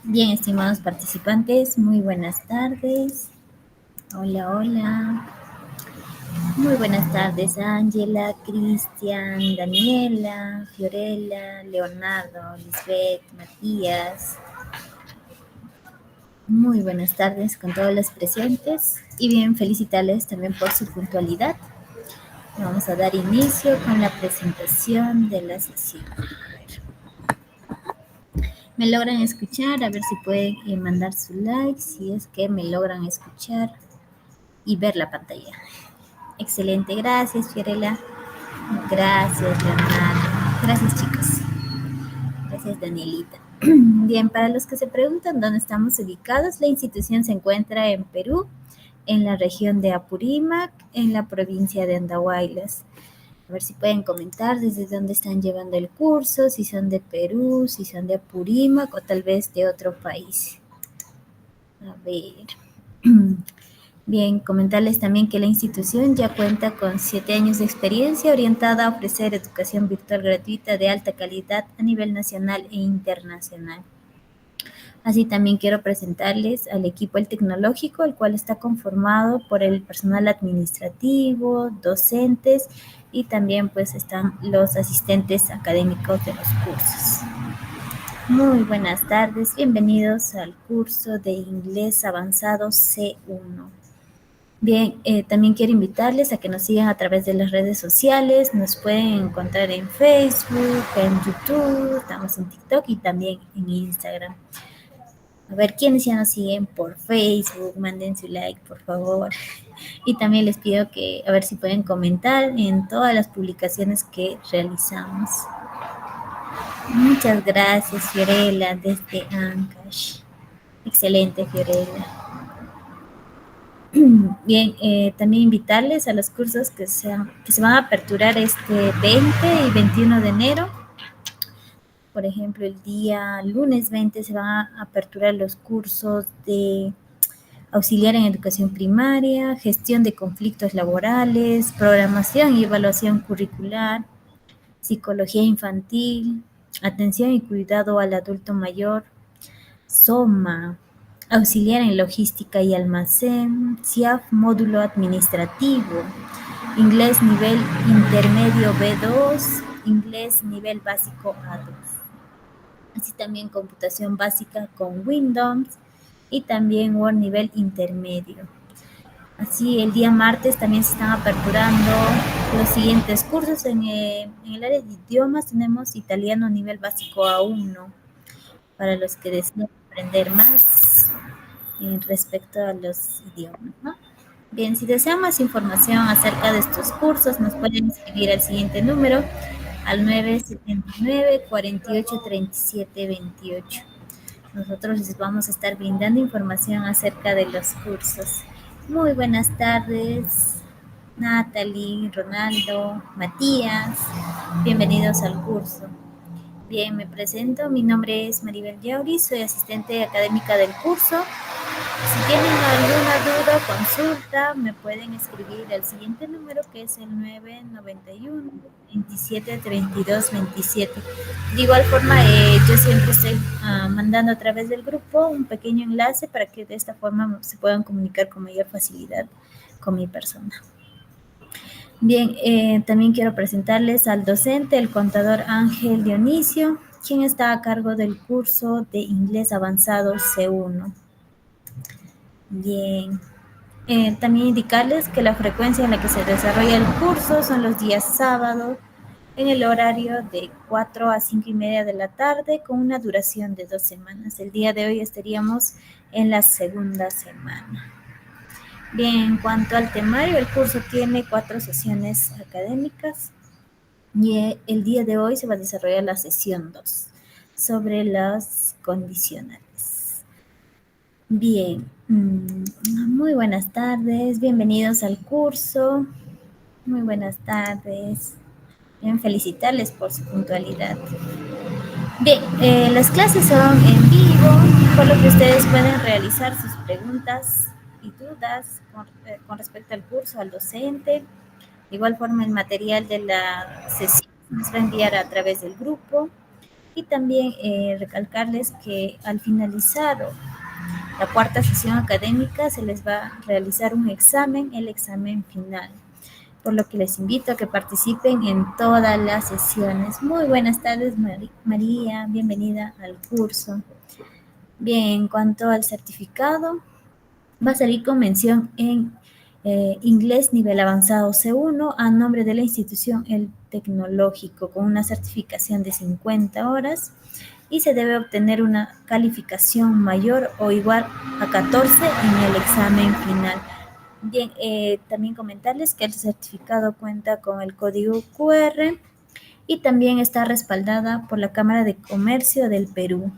Bien, estimados participantes, muy buenas tardes. Hola, hola. Muy buenas tardes, Ángela, Cristian, Daniela, Fiorella, Leonardo, Lisbeth, Matías. Muy buenas tardes con todos los presentes y bien felicitarles también por su puntualidad. Vamos a dar inicio con la presentación de la sesión. ¿Me logran escuchar? A ver si pueden mandar su like, si es que me logran escuchar y ver la pantalla. Excelente, gracias Fiorella. Gracias Leonardo. Gracias chicos. Gracias Danielita. Bien, para los que se preguntan dónde estamos ubicados, la institución se encuentra en Perú, en la región de Apurímac, en la provincia de Andahuaylas. A ver si pueden comentar desde dónde están llevando el curso, si son de Perú, si son de Apurímac o tal vez de otro país. A ver. Bien, comentarles también que la institución ya cuenta con 7 años de experiencia orientada a ofrecer educación virtual gratuita de alta calidad a nivel nacional e internacional. Así también quiero presentarles al equipo El Tecnológico, el cual está conformado por el personal administrativo, docentes y también pues están los asistentes académicos de los cursos. Muy buenas tardes, bienvenidos al curso de Inglés Avanzado C1. Bien, también quiero invitarles a que nos sigan a través de las redes sociales. Nos pueden encontrar en Facebook, en YouTube, estamos en TikTok y también en Instagram. A ver, ¿quiénes ya nos siguen por Facebook? Manden su like, por favor. Y también les pido que, a ver si pueden comentar en todas las publicaciones que realizamos. Muchas gracias, Fiorella, desde Ancash. Excelente, Fiorella. Bien, también invitarles a los cursos que se van a aperturar este 20 y 21 de enero. Por ejemplo, el día lunes 20 se van a aperturar los cursos de auxiliar en educación primaria, gestión de conflictos laborales, programación y evaluación curricular, psicología infantil, atención y cuidado al adulto mayor, SOMA, auxiliar en logística y almacén, CIAF módulo administrativo, inglés nivel intermedio B2, inglés nivel básico A2. Así también computación básica con Windows y también Word nivel intermedio. Así el día martes también se están aperturando los siguientes cursos. En el área de idiomas tenemos italiano nivel básico A1 para los que desean aprender más respecto a los idiomas, ¿no? Bien, si desean más información acerca de estos cursos, nos pueden escribir al siguiente número, al 979-4837-28. Nosotros les vamos a estar brindando información acerca de los cursos. Muy buenas tardes, Natalie, Ronaldo, Matías. Bienvenidos al curso. Bien, me presento. Mi nombre es Maribel Yauri, soy asistente académica del curso. Si tienen alguna duda o consulta, me pueden escribir al siguiente número, que es el 991-2732-27. De igual forma, yo siempre estoy mandando a través del grupo un pequeño enlace para que de esta forma se puedan comunicar con mayor facilidad con mi persona. Bien, también quiero presentarles al docente, el contador Ángel Dionisio, quien está a cargo del curso de Inglés Avanzado C1. Bien, también indicarles que la frecuencia en la que se desarrolla el curso son los días sábados en el horario de 4 a 5 y media de la tarde con una duración de 2 semanas. El día de hoy estaríamos en la segunda semana. Bien, en cuanto al temario, el curso tiene 4 sesiones académicas y el día de hoy se va a desarrollar la sesión 2 sobre las condicionales. Bien, muy buenas tardes, bienvenidos al curso. Muy buenas tardes. Bien, felicitarles por su puntualidad. Bien, las clases son en vivo, por lo que ustedes pueden realizar sus preguntas y dudas con respecto al curso, al docente. De igual forma, el material de la sesión nos va a enviar a través del grupo. Y también recalcarles que al finalizar la cuarta sesión académica se les va a realizar un examen, el examen final, por lo que les invito a que participen en todas las sesiones. Muy buenas tardes, María, bienvenida al curso. Bien, en cuanto al certificado, va a salir con mención en inglés nivel avanzado C1 a nombre de la institución El Tecnológico, con una certificación de 50 horas, y se debe obtener una calificación mayor o igual a 14 en el examen final. Bien, también comentarles que el certificado cuenta con el código QR y también está respaldada por la Cámara de Comercio del Perú.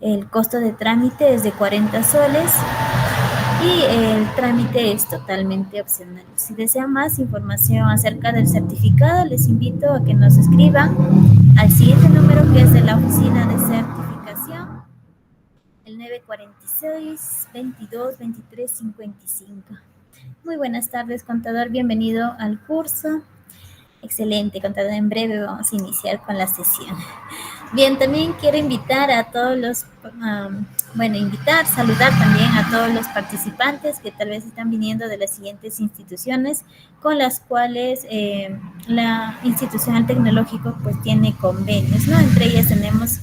El costo de trámite es de 40 soles y el trámite es totalmente opcional. Si desean más información acerca del certificado, les invito a que nos escriban al siguiente número, que es de la oficina de certificación, el 946-22-23-55. Muy buenas tardes, contador, bienvenido al curso. Excelente, contador, en breve vamos a iniciar con la sesión. Bien, también quiero invitar a todos los, saludar también a todos los participantes que tal vez están viniendo de las siguientes instituciones con las cuales la institución tecnológico pues tiene convenios, ¿no? Entre ellas tenemos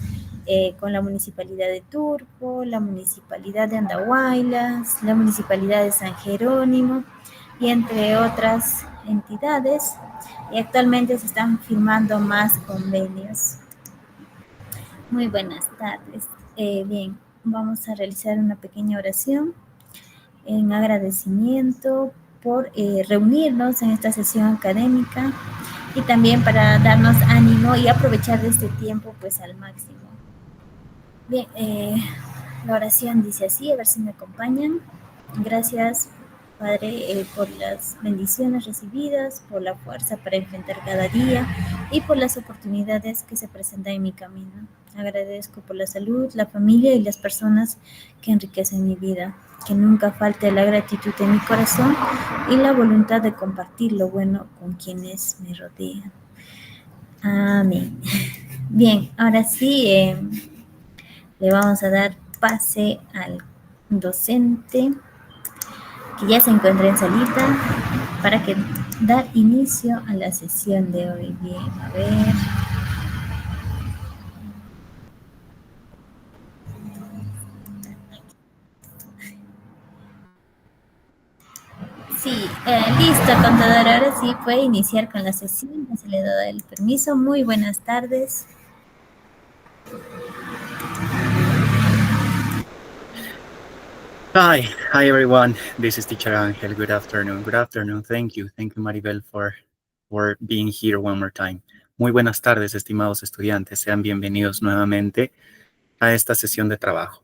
con la Municipalidad de Turco, la Municipalidad de Andahuaylas, la Municipalidad de San Jerónimo y entre otras entidades. Y actualmente se están firmando más convenios. Muy buenas tardes. Bien, vamos a realizar una pequeña oración en agradecimiento por reunirnos en esta sesión académica y también para darnos ánimo y aprovechar de este tiempo pues al máximo. Bien, la oración dice así, a ver si me acompañan. Gracias, Padre, por las bendiciones recibidas, por la fuerza para enfrentar cada día y por las oportunidades que se presentan en mi camino. Agradezco por la salud, la familia y las personas que enriquecen mi vida. Que nunca falte la gratitud en mi corazón y la voluntad de compartir lo bueno con quienes me rodean. Amén. Bien, ahora sí, le vamos a dar pase al docente que ya se encuentra en salita para que dar inicio a la sesión de hoy. Bien, a ver. Sí, listo, contador. Ahora sí puede iniciar con la sesión. Ya se le da el permiso. Muy buenas tardes. Hi everyone. This is Teacher Angel. Good afternoon. Good afternoon. Thank you, Maribel, for being here one more time. Muy buenas tardes, estimados estudiantes. Sean bienvenidos nuevamente a esta sesión de trabajo.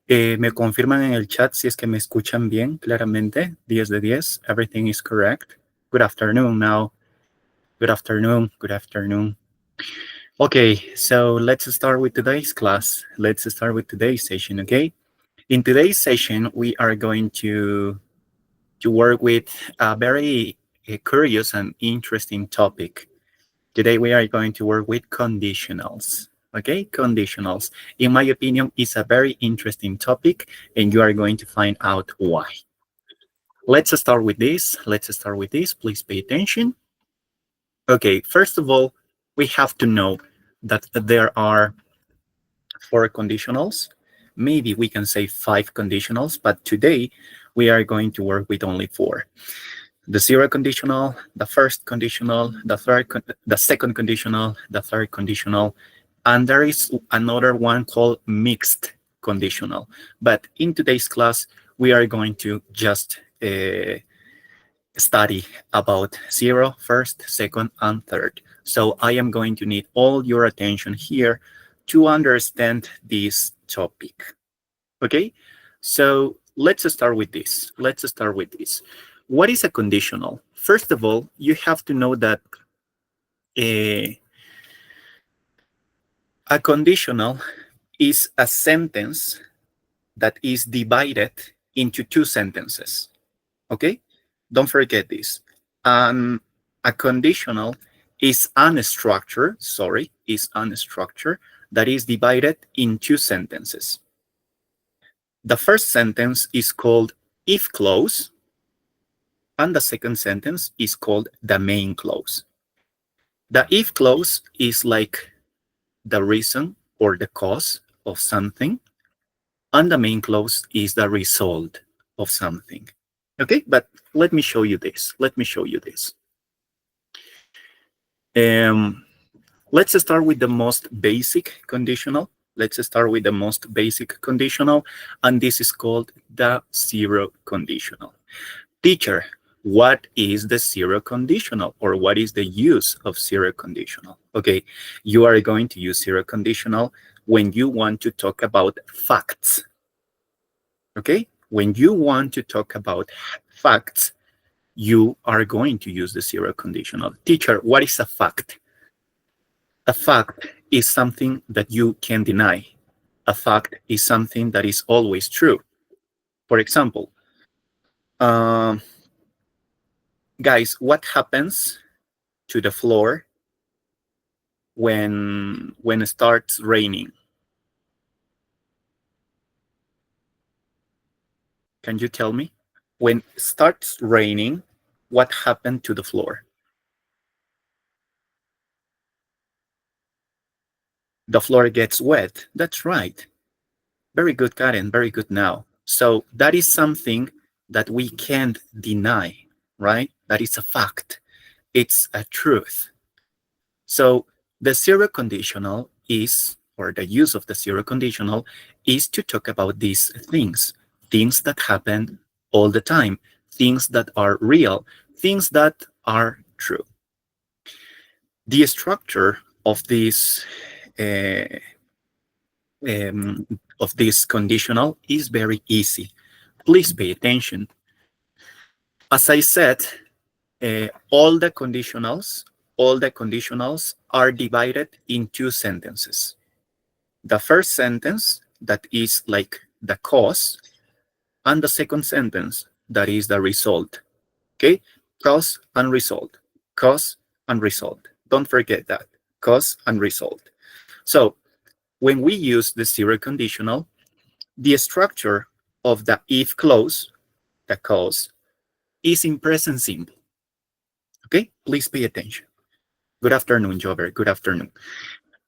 Me confirman en el chat si es que me escuchan bien, claramente. 10 de 10. Everything is correct. Good afternoon now. Good afternoon. Good afternoon. Okay, so let's start with today's class. Let's start with today's session, okay? In today's session, we are going to work with a very curious and interesting topic. Today, we are going to work with conditionals. Okay, conditionals. In my opinion, is a very interesting topic, and you are going to find out why. Let's start with this. Please pay attention. Okay, first of all, we have to know that there are 4 conditionals. Maybe we can say 5 conditionals, but today we are going to work with only 4. The 0 conditional, the first conditional, the second conditional, the third conditional, and there is another one called mixed conditional. But in today's class, we are going to just study about 0, first, second, and third. So I am going to need all your attention here to understand this topic. Okay, so let's start with this. What is a conditional? First of all, you have to know that a conditional is a sentence that is divided into 2 sentences. Okay, don't forget this. A conditional is unstructured, that is divided in two sentences. The first sentence is called if clause, and the second sentence is called the main clause. The if clause is like the reason or the cause of something, and the main clause is the result of something. Okay, but let me show you this. Let's start with the most basic conditional. And this is called the zero conditional. Teacher, what is the zero conditional, or what is the use of zero conditional? Okay, you are going to use zero conditional when you want to talk about facts. Okay, when you want to talk about facts, you are going to use the zero conditional. Teacher, what is a fact? A fact is something that you can deny. A fact is something that is always true. For example, guys, what happens to the floor when it starts raining? Can you tell me? When it starts raining, what happened to the floor? The floor gets wet. That's right. Very good, Karen. Very good now. So that is something that we can't deny, right? That is a fact. It's a truth. So the zero conditional is, or the use of the zero conditional is to talk about these things that happen all the time, things that are real, things that are true. The structure of this conditional is very easy. Please pay attention. As I said, all the conditionals are divided in two sentences. The first sentence, that is like the cause, and the second sentence, that is the result. Okay? Cause and result. Cause and result. Don't forget that. Cause and result. So when we use the zero conditional, the structure of the if clause, the cause, is in present simple. Okay? Please pay attention. Good afternoon, Jover. Good afternoon.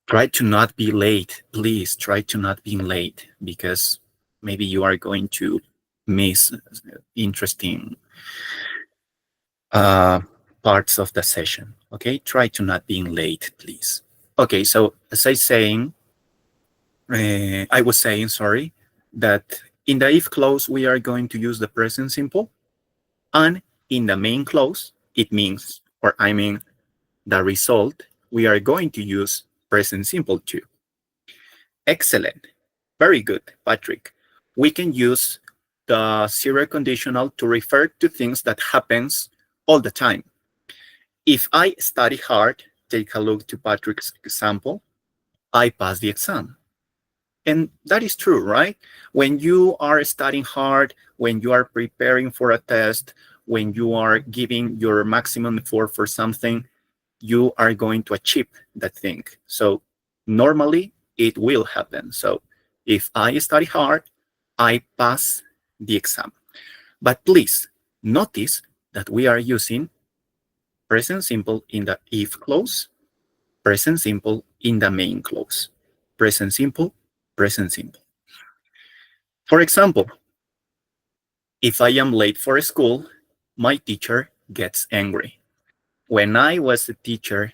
Try to not be late. Please try to not be late, because maybe you are going to miss interesting parts of the session. Okay? Try to not be late, please. Okay, so as I was saying, sorry, that in the if clause, we are going to use the present simple. And in the main clause, it means, or I mean, the result, we are going to use present simple too. Excellent. Very good, Patrick. We can use the zero conditional to refer to things that happens all the time. If I study hard, take a look to Patrick's example, I pass the exam. And that is true, right? When you are studying hard, when you are preparing for a test, when you are giving your maximum effort for something, you are going to achieve that thing. So normally it will happen. So if I study hard, I pass the exam. But please notice that we are using present simple in the if clause, present simple in the main clause, present simple, present simple. For example, if I am late for school, my teacher gets angry. When I was a teacher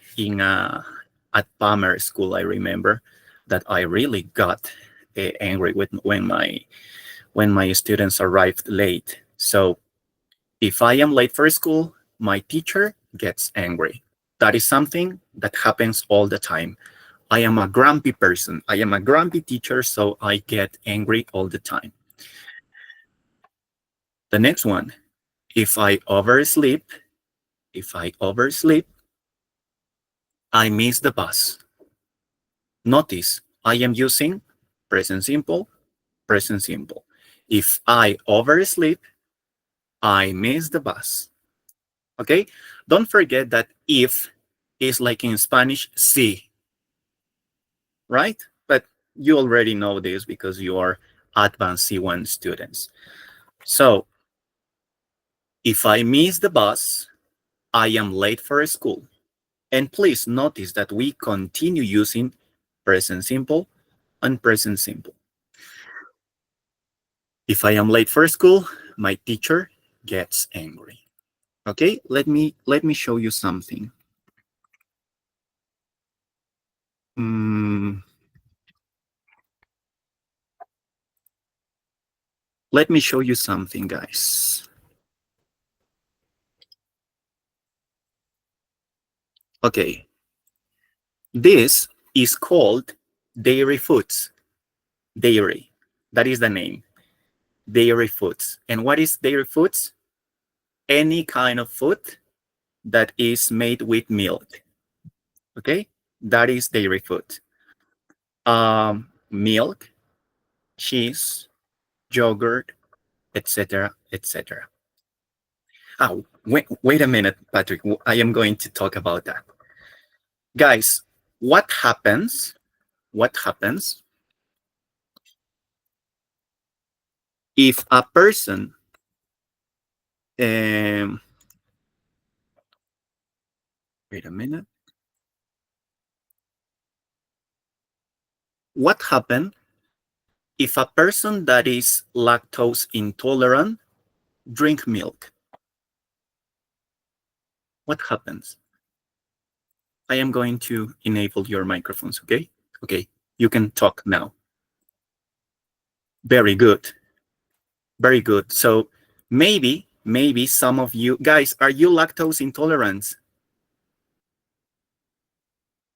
at Palmer School, I remember that I really got angry when my students arrived late. So if I am late for school, my teacher gets angry. That is something that happens all the time. I am a grumpy person. I am a grumpy teacher, so I get angry all the time. The next one, if I oversleep, I miss the bus. Notice, I am using present simple, present simple. If I oversleep, I miss the bus. Okay? Don't forget that if is like in Spanish, si. Right? you already know this because you are advanced C1 students. So if I miss the bus, I am late for school. And please notice that we continue using present simple and present simple. If I am late for school, my teacher gets angry. Okay, let me show you something. Let me show you something, guys. Okay, this is called dairy foods. Dairy, that is the name. Dairy foods. And what is dairy foods? Any kind of food that is made with milk. Okay, that is dairy food. Milk, cheese, yogurt, etc., etc. Oh, wait a minute, Patrick. I am going to talk about that. Guys, what happens if a person wait a minute. What happens if a person that is lactose intolerant drink milk? What happens? I am going to enable your microphones, okay? Okay, you can talk now. Very good. Very good. So maybe some of you guys, are you lactose intolerant?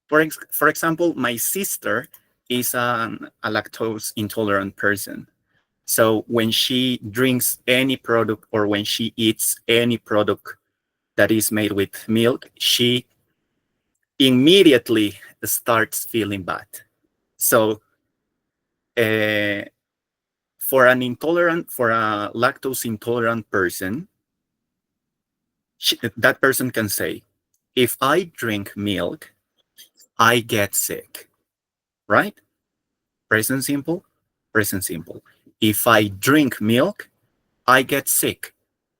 For example, my sister is a lactose intolerant person. So when she drinks any product or when she eats any product that is made with milk, she immediately starts feeling bad. So for a lactose intolerant person, that person can say, if I drink milk, I get sick, right? Present simple, present simple. If I drink milk, I get sick.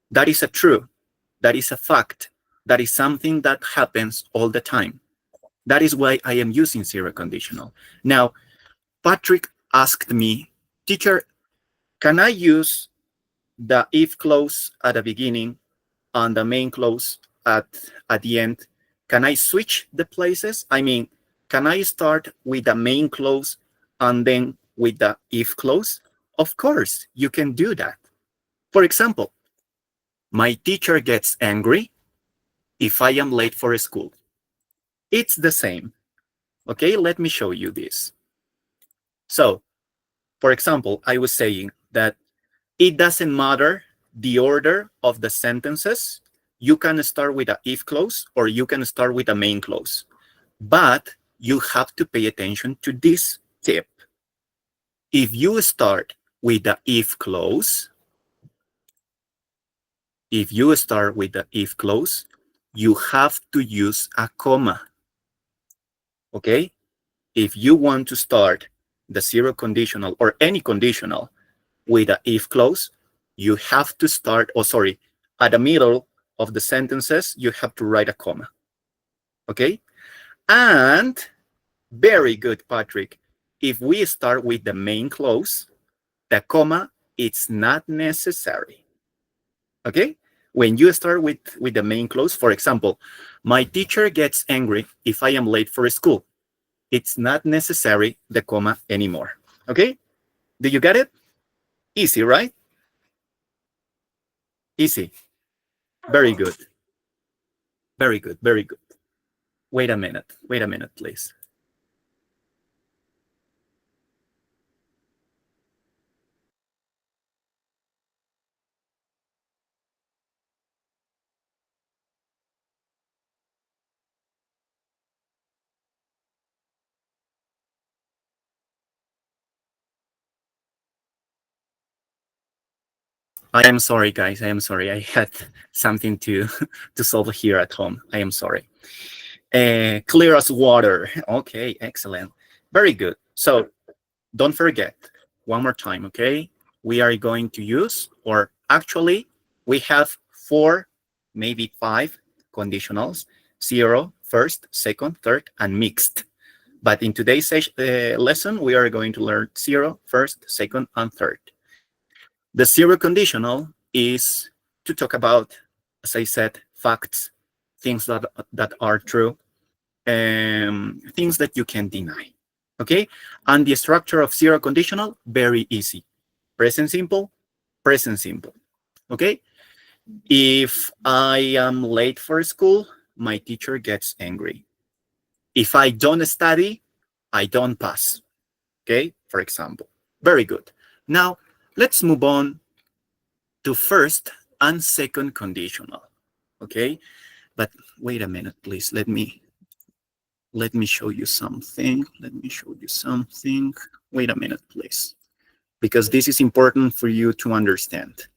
That is a true. That is a fact. That is something that happens all the time. That is why I am using zero conditional. Now, Patrick asked me, teacher, can I use the if clause at the beginning and the main clause at the end? Can I switch the places? I mean, can I start with the main clause and then with the if clause? Of course, you can do that. For example, my teacher gets angry if I am late for school. It's the same. Okay, let me show you this. So, for example, I was saying that it doesn't matter the order of the sentences. You can start with an if clause or you can start with a main clause. But you have to pay attention to this tip. If you start with the if clause, you have to use a comma. Okay? If you want to start the zero conditional or any conditional with an if clause, you have to start, at the middle of the sentences, you have to write a comma. Okay? And very good, Patrick. If we start with the main clause, the comma, it's not necessary. Okay? When you start with the main clause, for example, my teacher gets angry if I am late for school. It's not necessary, the comma, anymore. Okay? Do you get it? Easy, right? Easy. Very good. Very good, very good. Wait a minute, please. I am sorry, guys. I am sorry. I had something to solve here at home. I am sorry. Clear as water. Okay, excellent. Very good. So Don't forget, one more time, okay? We are going to use, or actually, we have 4, maybe 5 conditionals: 0, first, second, third, and mixed. But in today's lesson, we are going to learn 0, first, second, and third. The 0 conditional is to talk about, as I said, facts, things that are true, things that you can deny. Okay? And the structure of 0 conditional, very easy. Present simple, present simple. Okay? If I am late for school, my teacher gets angry. If I don't study, I don't pass. Okay? For example. Very good. Now, let's move on to first and second conditional. Okay? But wait a minute, please. Let me show you something. Let me show you something. Wait a minute, please. Because this is important for you to understand.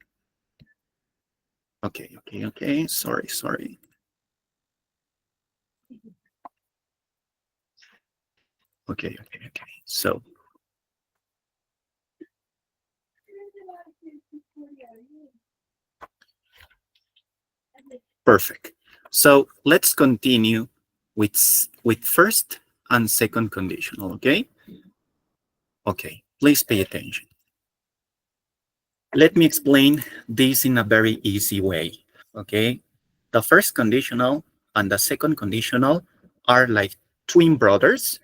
Okay, okay, okay. Sorry, sorry. Okay, okay, okay. So, perfect. So let's continue with first and second conditional, okay? Okay, please pay attention. Let me explain this in a very easy way, okay? The first conditional and the second conditional are like twin brothers,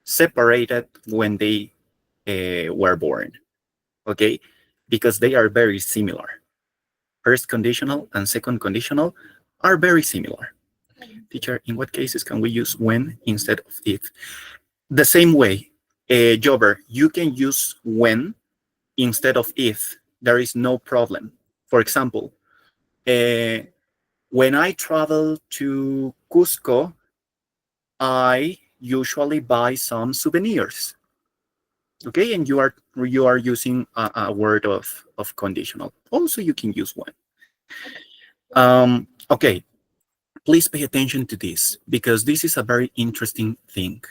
separated when they were born, okay? Because they are very similar. First conditional and second conditional are very similar. Teacher, in what cases can we use when instead of if? The same way, Jobber, you can use when instead of if. There is no problem. For example, when I travel to Cusco, I usually buy some souvenirs. Okay, and you are using a word of conditional. Also, you can use when. Okay, please pay attention to this because this is a very interesting thing.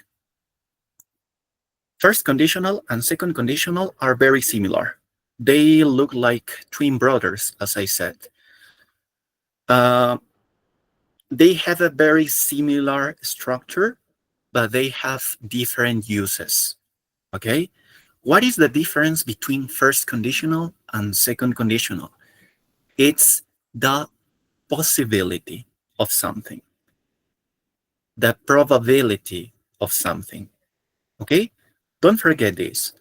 First conditional and second conditional are very similar. They look like twin brothers, as I said. They have a very similar structure, but they have different uses. Okay? What is the difference between first conditional and second conditional? It's the possibility of something, the probability of something. Okay? Don't forget this.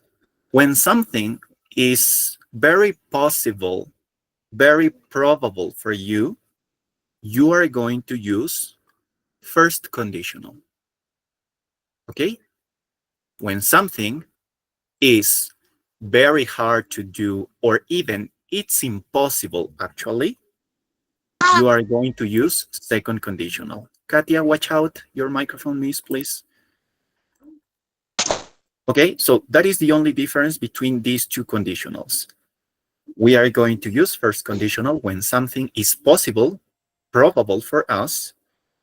When something is very possible, very probable for you, you are going to use first conditional. Okay? When something is very hard to do, or even it's impossible, actually, you are going to use second conditional. Katia, watch out. Your microphone, miss, please. Okay, so that is the only difference between these two conditionals. We are going to use first conditional when something is possible, probable for us,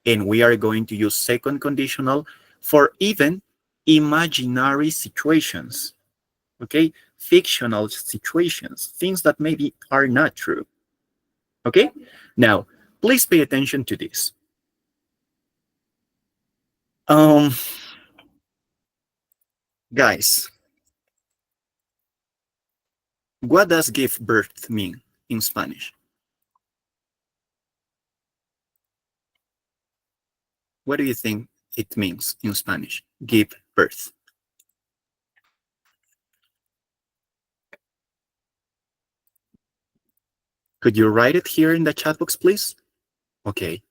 and we are going to use second conditional for even imaginary situations, okay? Fictional situations, things that maybe are not true, okay? Now, please pay attention to this. Guys, what does give birth mean in Spanish? What do you think it means in Spanish? Give birth. Could you write it here in the chat box, please? Okay.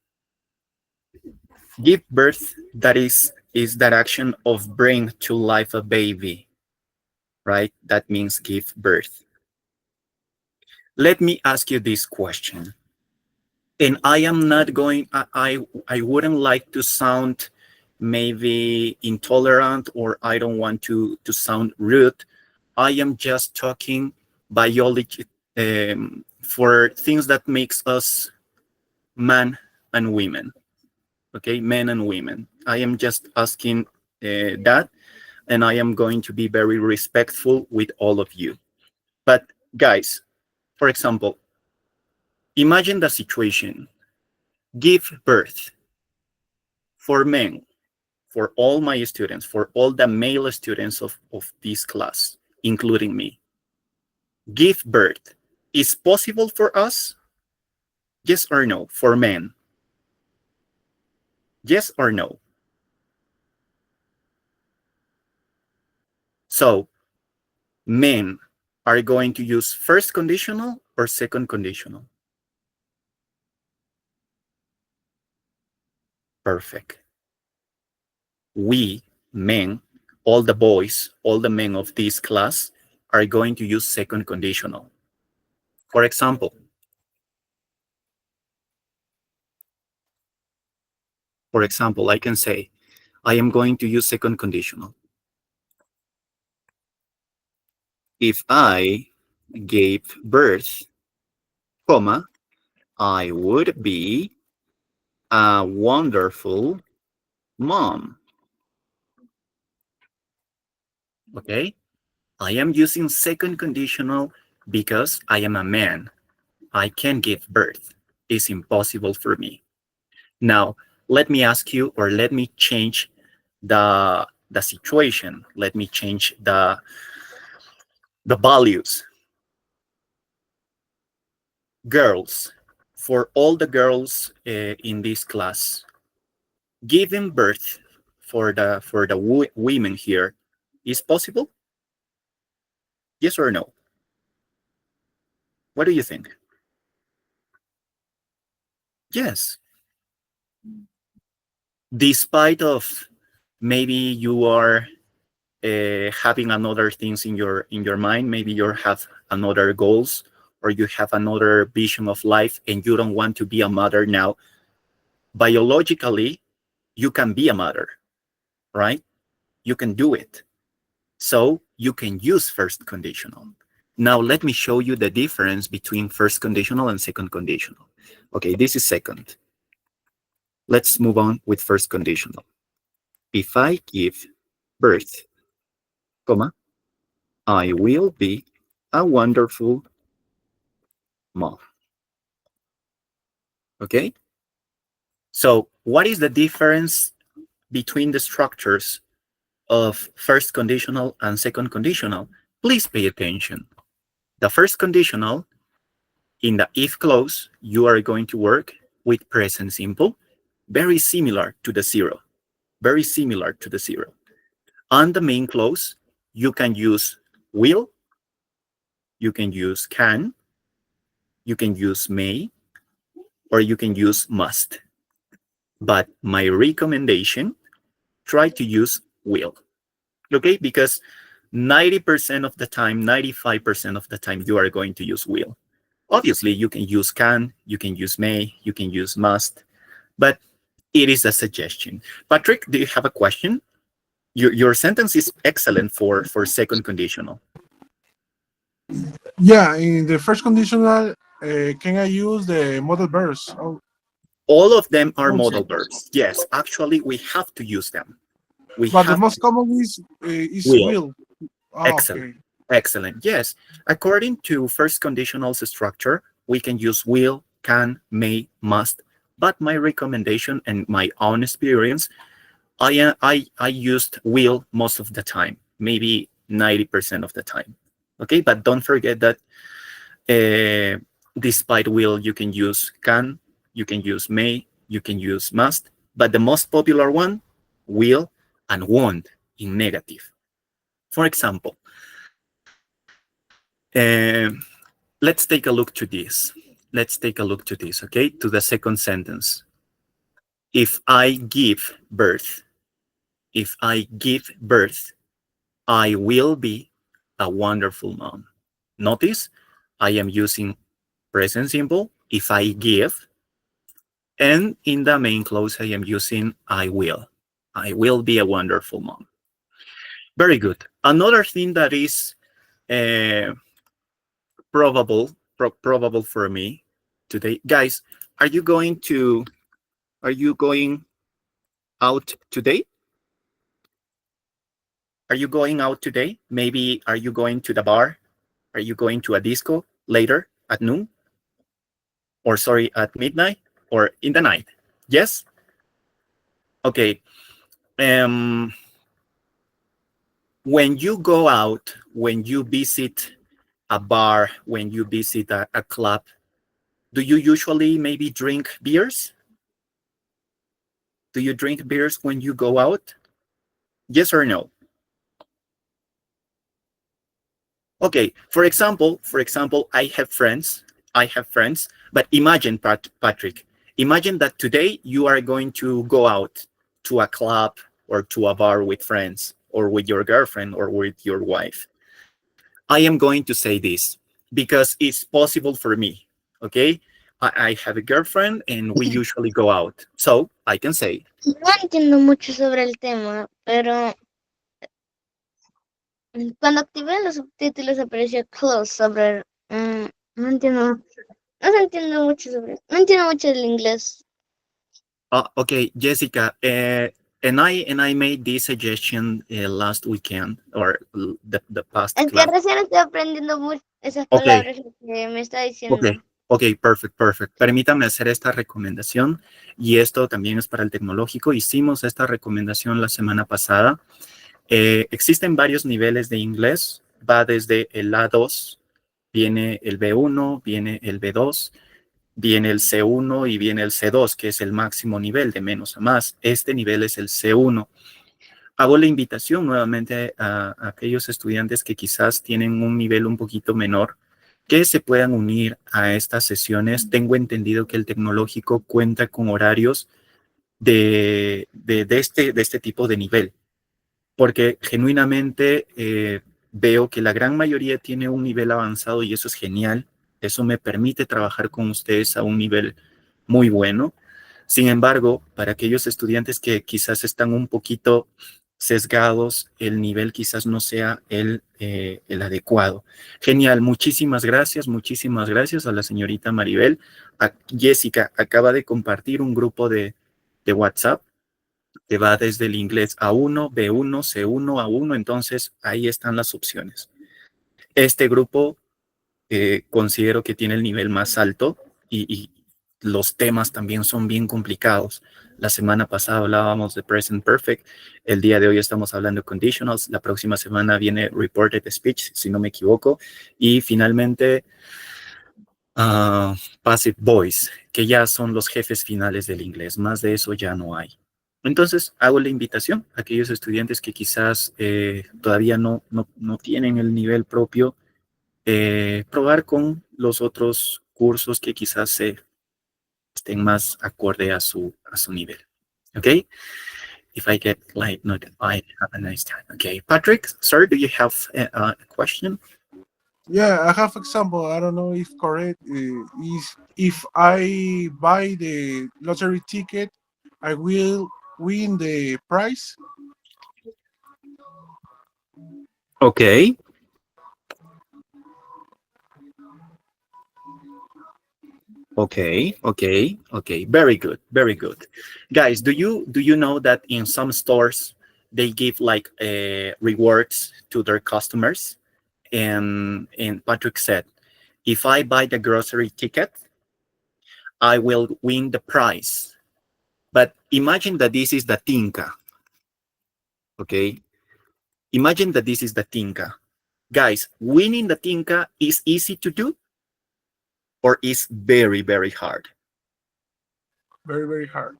Give birth, that is that action of bring to life a baby, right? That means give birth. Let me ask you this question. And I am not going, I wouldn't like to sound maybe intolerant, or I don't want to sound rude. I am just talking biology for things that makes us man and women. Okay, men and women. I am just asking that. and I am going to be very respectful with all of you. But guys, for example, imagine the situation. Give birth. For men, for all my students, for all the male students of this class, including me, give birth is possible for us? Yes or no? For men? Yes or no? So men are going to use first conditional or second conditional? Perfect. We men, all the boys, all the men of this class are going to use second conditional. For example, I can say, I am going to use second conditional. If I gave birth, comma, I would be a wonderful mom. Okay? I am using second conditional because I am a man. I can give birth. It's impossible for me. Now, let me ask you, or let me change the situation. Let me change the values. Girls, for all the girls in this class, giving birth for the women here is possible? Yes or no? What do you think? Yes. Despite of maybe you are having another things in your mind, maybe you have another goals, or you have another vision of life, and you don't want to be a mother now. Biologically, you can be a mother, right? You can do it. So you can use first conditional. Now let me show you the difference between first conditional and second conditional. Okay, this is second. Let's move on with first conditional. If I give birth, comma, I will be a wonderful mom. Okay? So what is the difference between the structures of first conditional and second conditional? Please pay attention. The first conditional, in the if clause, you are going to work with present simple, very similar to the zero. Very similar to the zero. On the main clause, you can use will, you can use can, you can use may, or you can use must. But my recommendation, try to use will. Okay? Because 90% of the time, 95% of the time, you are going to use will. Obviously, you can use can, you can use may, you can use must, but it is a suggestion. Patrick, do you have a question? Your sentence is excellent for second conditional. Yeah, in the first conditional, can I use the model verbs? All of them are Also, modal verbs. Yes, actually, we have to use them. We but the have most to. common is Will. will. Excellent. Okay. Excellent. Yes. According to first conditional structure, we can use will, can, may, must. But my recommendation and my own experience, I used will most of the time, maybe 90% of the time. Okay, but don't forget that despite will, you can use can, you can use may, you can use must. But the most popular one, will and won't in negative. For example, let's take a look to this. Let's take a look to this, okay? To the second sentence. If I give birth, if I give birth, I will be a wonderful mom. Notice I am using present simple, if I give, and in the main clause, I am using I will. I will be a wonderful mom. Very good. Another thing that is uh, probable for me today, guys. Are you going out today? Are you going out today? Maybe are you going to the bar? Are you going to a disco later at noon? Or sorry, at midnight or in the night? Yes? Okay. When you go out, when you visit a bar, when you visit a club, do you usually maybe drink beers? Do you drink beers when you go out? Yes or no? Okay, for example, I have friends, but imagine, Patrick, imagine that today you are going to go out to a club or to a bar with friends or with your girlfriend or with your wife. I am going to say this because it's possible for me, okay? I have a girlfriend and we usually go out, so I can say. No entiendo mucho sobre el tema, pero cuando activé los subtítulos apareció close sobre... no entiendo. No se entiende mucho sobre... No entiendo mucho del inglés. Okay, Jessica, and I made this suggestion last weekend or the past Es que class. recién estoy aprendiendo mucho esas Okay. palabras que me está diciendo. Okay, perfect. Permítame hacer esta recomendación y esto también es para el tecnológico. Hicimos esta recomendación la semana pasada. Existen varios niveles de inglés. Va desde el A2, viene el B1, viene el B2, viene el C1 y viene el C2, que es el máximo nivel de menos a más. Este nivel es el C1. Hago la invitación nuevamente a aquellos estudiantes que quizás tienen un nivel un poquito menor, que se puedan unir a estas sesiones. Tengo entendido que el tecnológico cuenta con horarios de este tipo de nivel, porque genuinamente veo que la gran mayoría tiene un nivel avanzado y eso es genial. Eso me permite trabajar con ustedes a un nivel muy bueno. Sin embargo, para aquellos estudiantes que quizás están un poquito sesgados, el nivel quizás no sea el adecuado. Genial, muchísimas gracias a la señorita Maribel. Jessica acaba de compartir un grupo de WhatsApp que va desde el inglés A1, B1, C1, A1, entonces ahí están las opciones. Este grupo considero que tiene el nivel más alto y los temas también son bien complicados. La semana pasada hablábamos de Present Perfect, el día de hoy estamos hablando de Conditionals, la próxima semana viene Reported Speech, si no me equivoco, y finalmente Passive Voice, que ya son los jefes finales del inglés, más de eso ya no hay. Entonces, hago la invitación a aquellos estudiantes que quizás todavía no tienen el nivel propio, probar con los otros cursos que quizás estén más acorde a su nivel. Okay? If I get like notified, have a nice time. Okay. Patrick, sir, do you have a question? Yeah, I have example. I don't know if correct is if I buy the lottery ticket, I will win the prize. Okay. Okay. Very good. Guys, do you know that in some stores they give like rewards to their customers? And Patrick said, if I buy the grocery ticket, I will win the prize. But imagine that this is the tinka. Okay? Imagine that this is the tinka. Guys, winning the tinka is easy to do or is very, very hard? Very, very hard.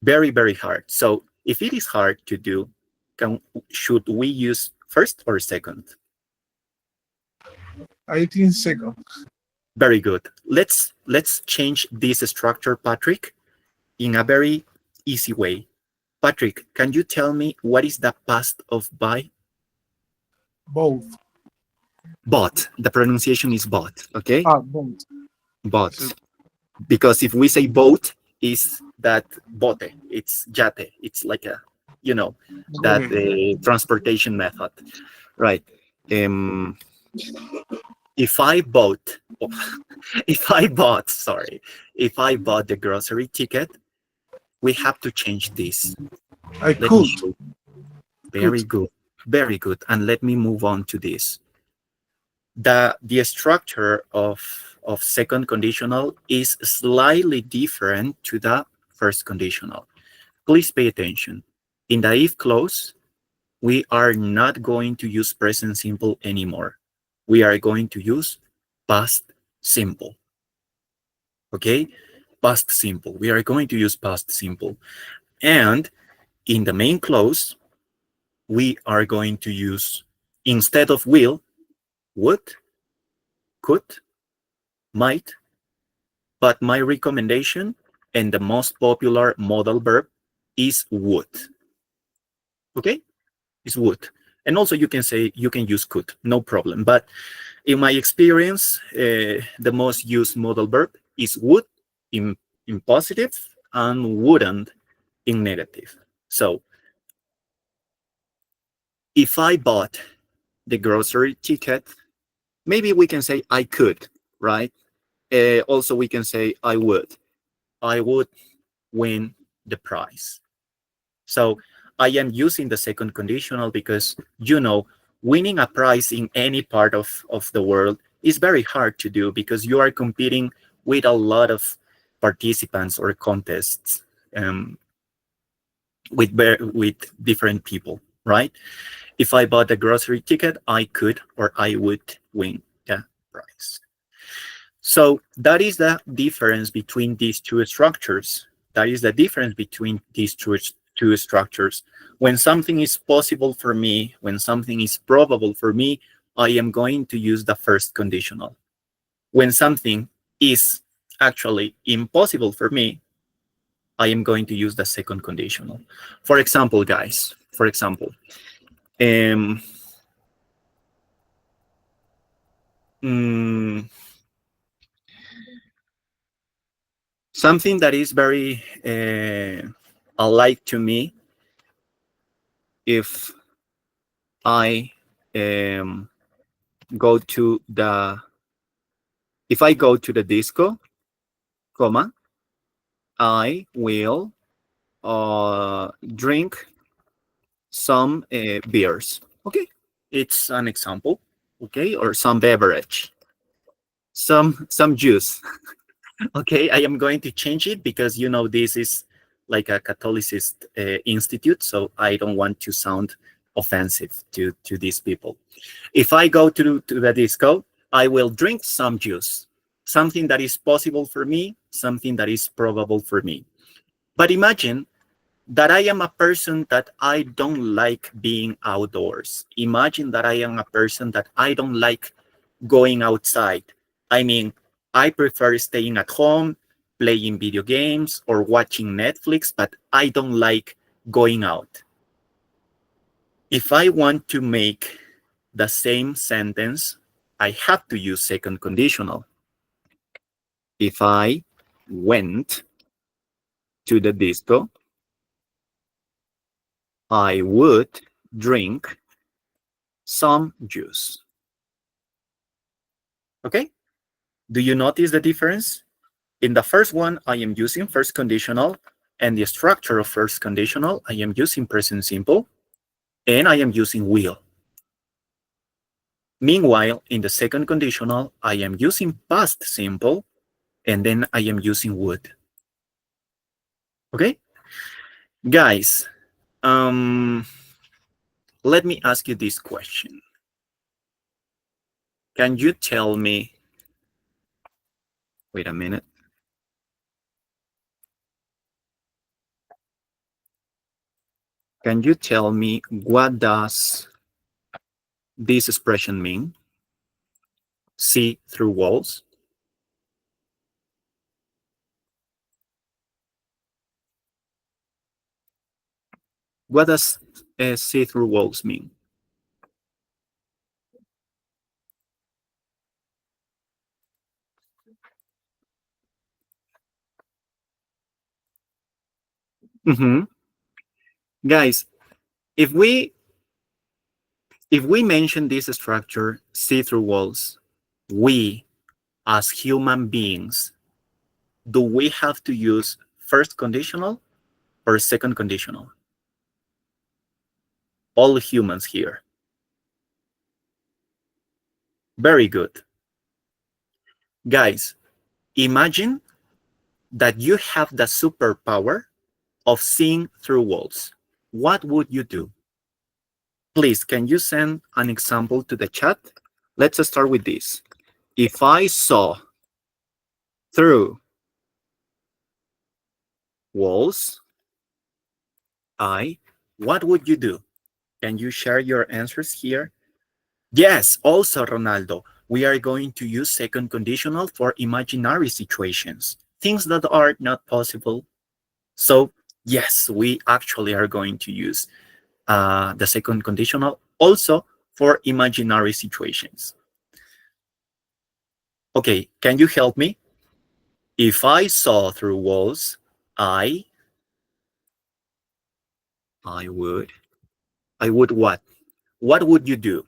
Very, very hard. So if it is hard to do, should we use first or second? I think second. Very good. Let's change this structure, Patrick, in a very easy way. Patrick, can you tell me what is the past of buy? Both. Bought. The pronunciation is bought, okay? Both. Bought. So, because if we say boat, is that bote, it's yate, it's like a, you know, that transportation method, right? If I bought the grocery ticket, we have to change this. I could. Very good. Very good. And let me move on to this. The structure of second conditional is slightly different to the first conditional. Please pay attention. In the if clause, we are not going to use present simple anymore. We are going to use past simple. Okay? Past simple. We are going to use past simple. And in the main clause, we are going to use, instead of will, would, could, might, but my recommendation and the most popular modal verb is would. Okay? It's would. And also you can say, you can use could, no problem. But in my experience, the most used modal verb is would in positive and wouldn't in negative. So if I bought the grocery ticket, maybe we can say I could, right? Also, we can say I would. I would win the prize. So I am using the second conditional because, you know, winning a prize in any part of the world is very hard to do because you are competing with a lot of participants or contests with different people, right? If I bought a grocery ticket, I could or I would win the prize. So that is the difference between these two structures. That is the difference between these two structures. When something is possible for me, when something is probable for me, I am going to use the first conditional. When something is actually impossible for me, I am going to use the second conditional. For example, guys, something that is very alike to me, if I go to the disco, comma, I will drink some beers. Okay, it's an example. Okay, or some beverage, some juice. Okay, I am going to change it because, you know, this is like a Catholicist institute, so I don't want to sound offensive to these people. If I go to the disco, I will drink some juice, something that is possible for me, something that is probable for me. But imagine that I am a person that I don't like being outdoors. Imagine that I am a person that I don't like going outside. I mean, I prefer staying at home, playing video games, or watching Netflix, but I don't like going out. If I want to make the same sentence, I have to use second conditional. If I went to the disco, I would drink some juice. Okay? Do you notice the difference? In the first one, I am using first conditional, and the structure of first conditional, I am using present simple, and I am using will. Meanwhile, in the second conditional, I am using past simple, and then I am using would. Okay? Guys, let me ask you this question. Can you tell me, wait a minute. Can you tell me what does this expression mean? See through walls? What does see through walls mean? Guys, if we mention this structure, see through walls, we as human beings, do we have to use first conditional or second conditional? All humans here. Very good. Guys, imagine that you have the superpower of seeing through walls. What would you do? Please, can you send an example to the chat? Let's start with this. If I saw through walls, what would you do? Can you share your answers here? Yes, also, Ronaldo, we are going to use second conditional for imaginary situations, things that are not possible. So, yes, we actually are going to use the second conditional also for imaginary situations. Okay, can you help me? If I saw through walls, I would what? What would you do?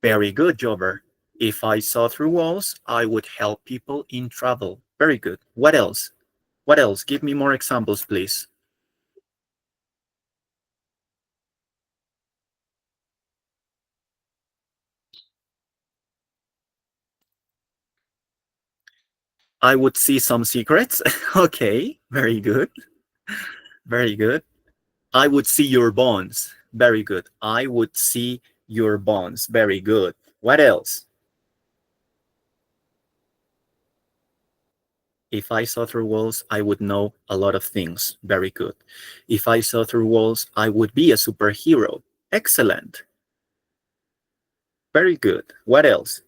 Very good, Jobber. If I saw through walls, I would help people in trouble. Very good. What else? What else? Give me more examples, please. I would see some secrets. Okay, very good. Very good. I would see your bones. Very good. I would see your bones. Very good. What else? If I saw through walls, I would know a lot of things. Very good. If I saw through walls, I would be a superhero. Excellent. Very good. What else?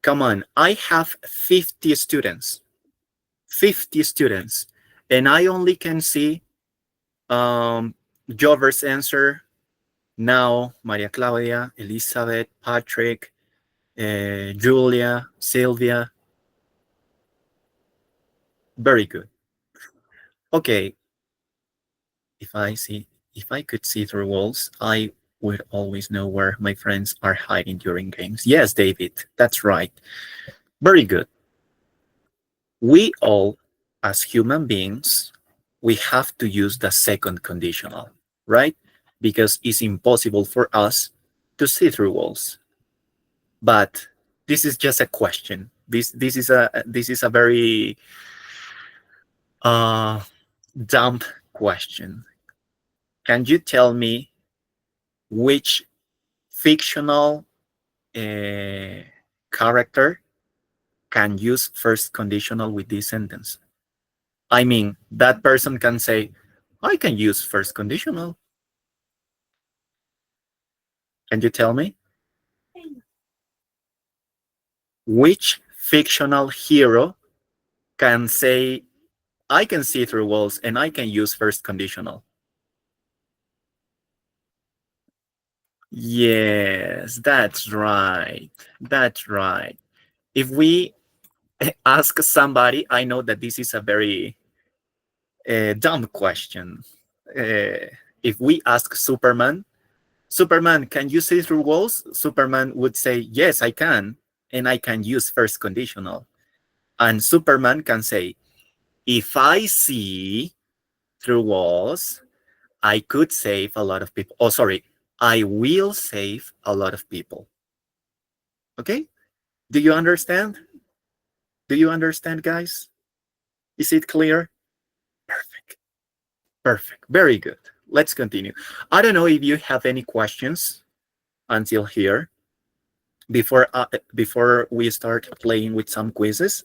Come on, I have 50 students. 50 students. And I only can see Jover's answer now, Maria Claudia, Elizabeth, Patrick, Julia, Sylvia. Very good. Okay. If I could see through walls, I would always know where my friends are hiding during games. Yes, David, that's right. Very good. We all, as human beings, we have to use the second conditional, right? Because it's impossible for us to see through walls. But this is just a question. This is a very dumb question. Can you tell me which fictional character can use first conditional with this sentence? I mean, that person can say, I can use first conditional. Can you tell me? Which fictional hero can say, I can see through walls and I can use first conditional? Yes, that's right. That's right. If we ask somebody, I know that this is a very dumb question. If we ask Superman, Superman, can you see through walls? Superman would say, yes, I can. And I can use first conditional. And Superman can say, if I see through walls, I could save a lot of people. Oh, sorry, I will save a lot of people. Okay? Do you understand? Do you understand, guys? Is it clear? Perfect. Perfect. Very good. Let's continue. I don't know if you have any questions until here before we start playing with some quizzes.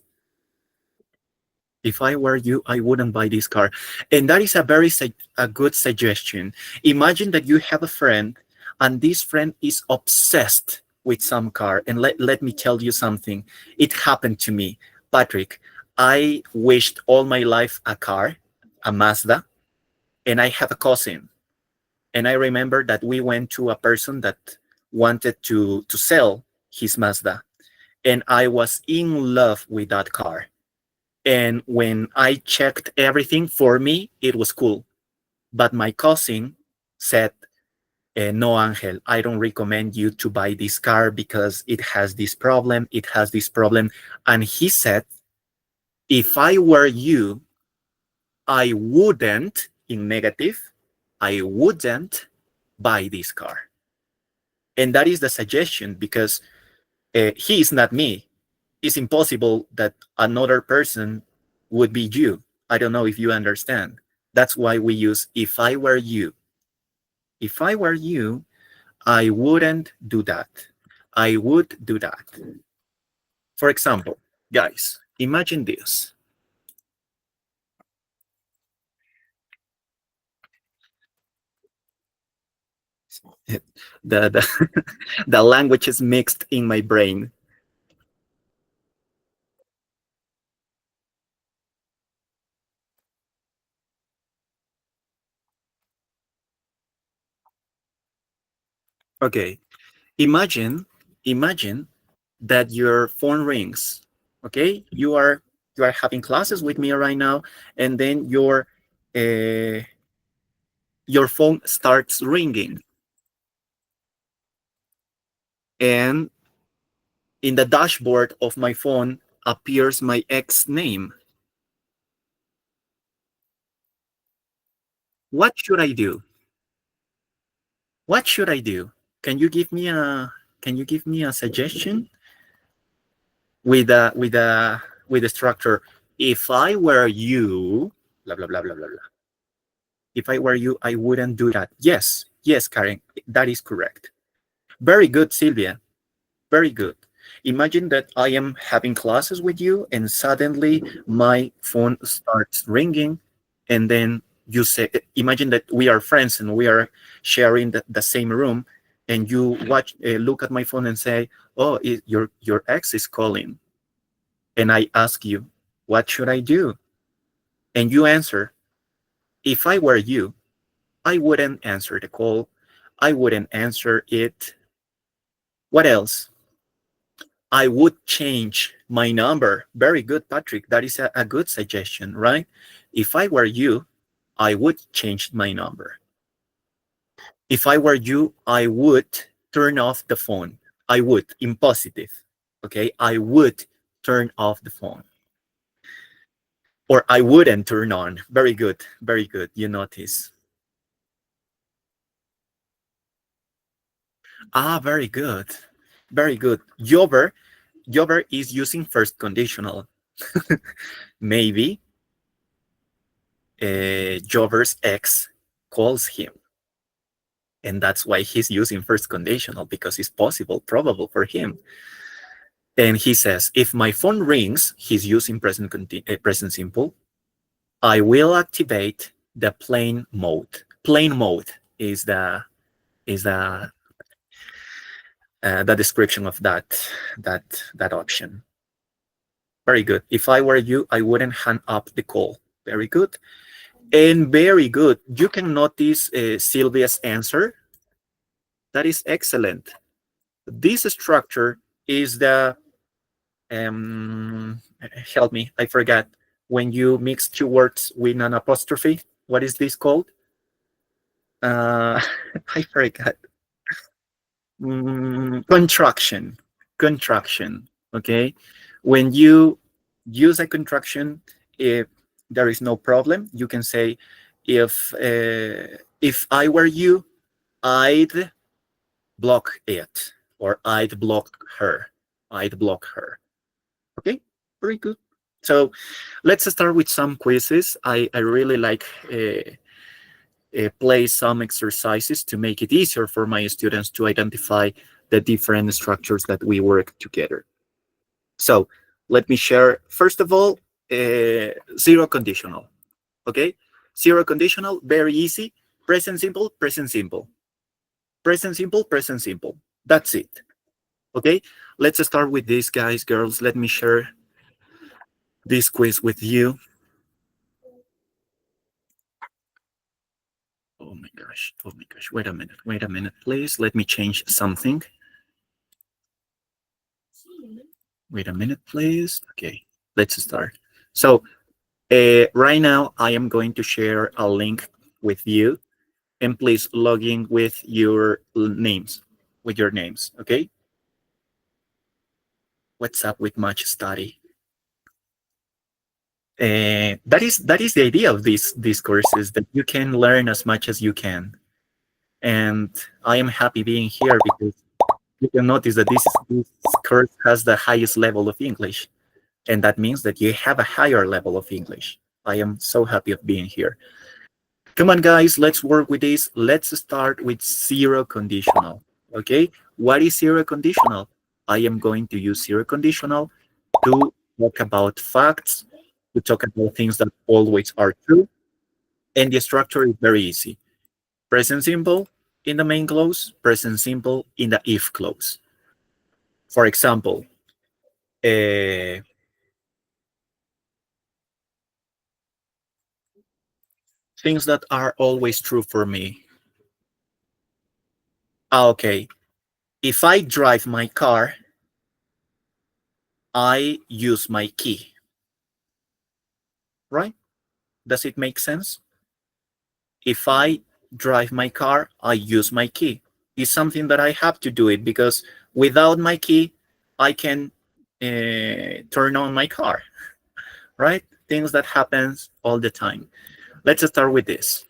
If I were you, I wouldn't buy this car. And that is a good suggestion. Imagine that you have a friend and this friend is obsessed with some car. And let me tell you something. It happened to me. Patrick, I wished all my life a car, a Mazda, and I have a cousin. And I remember that we went to a person that wanted to sell his Mazda. And I was in love with that car. And when I checked everything, for me, it was cool. But my cousin said, no, Angel, I don't recommend you to buy this car because it has this problem, it has this problem. And he said, if I were you, I wouldn't, in negative, I wouldn't buy this car. And that is the suggestion, because he is not me. It's impossible that another person would be you. I don't know if you understand. That's why we use if I were you. If I were you, I wouldn't do that. I would do that. For example, guys, imagine this. The language is mixed in my brain. Okay, imagine that your phone rings. Okay, you are having classes with me right now, and then your phone starts ringing, and in the dashboard of my phone appears my ex name. What should I do? What should I do? Can you give me a suggestion with the structure? If I were you, blah blah blah blah blah blah. If I were you, I wouldn't do that. Yes, yes, Karen, that is correct. Very good, Sylvia. Very good. Imagine that I am having classes with you and suddenly my phone starts ringing, and then you say, imagine that we are friends and we are sharing the same room, and you look at my phone and say, oh, your ex is calling. And I ask you, what should I do? And you answer, if I were you, I wouldn't answer the call. I wouldn't answer it. What else? I would change my number. Very good, Patrick. That is a good suggestion, right? If I were you, I would change my number. If I were you, I would turn off the phone. I would, in positive, okay? I would turn off the phone. Or I wouldn't turn on. Very good, very good. You notice. Ah, very good. Very good. Jover is using first conditional. Maybe Jover's ex calls him. And that's why he's using first conditional, because it's possible, probable for him. And he says, if my phone rings, he's using present simple, I will activate the plane mode. Plane mode is the description of that option. Very good. If I were you, I wouldn't hang up the call. Very good. And very good. You can notice Sylvia's answer. That is excellent. This structure is the, help me, I forgot. When you mix two words with an apostrophe, what is this called? I forgot. Contraction. Contraction. Okay. When you use a contraction, if there is no problem, you can say, if I were you, I'd block it, or I'd block her. I'd block her. Okay, very good. So let's start with some quizzes. I really like play some exercises to make it easier for my students to identify the different structures that we work together. So let me share, first of all, zero conditional. Okay, zero conditional, very easy. Present simple, present simple. Present simple, present simple. That's it. Okay, let's start with this, guys, girls. Let me share this quiz with you. Oh my gosh, wait a minute, please. Let me change something. Wait a minute, please. Okay, let's start. So right now I am going to share a link with you, and please log in with your names, okay? What's up with much study? That is the idea of these courses, that you can learn as much as you can. And I am happy being here because you can notice that this course has the highest level of English, and that means that you have a higher level of English. I am so happy of being here. Come on, guys, let's work with this. Let's start with zero conditional. Okay, what is zero conditional? I am going to use zero conditional to talk about facts, to talk about things that always are true, and the structure is very easy. Present simple in the main clause, present simple in the if clause. For example, things that are always true for me. Okay, if I drive my car, I use my key. Right? Does it make sense? If I drive my car, I use my key. It's something that I have to do it because without my key, I can turn on my car, right? Things that happens all the time. Let's start with this.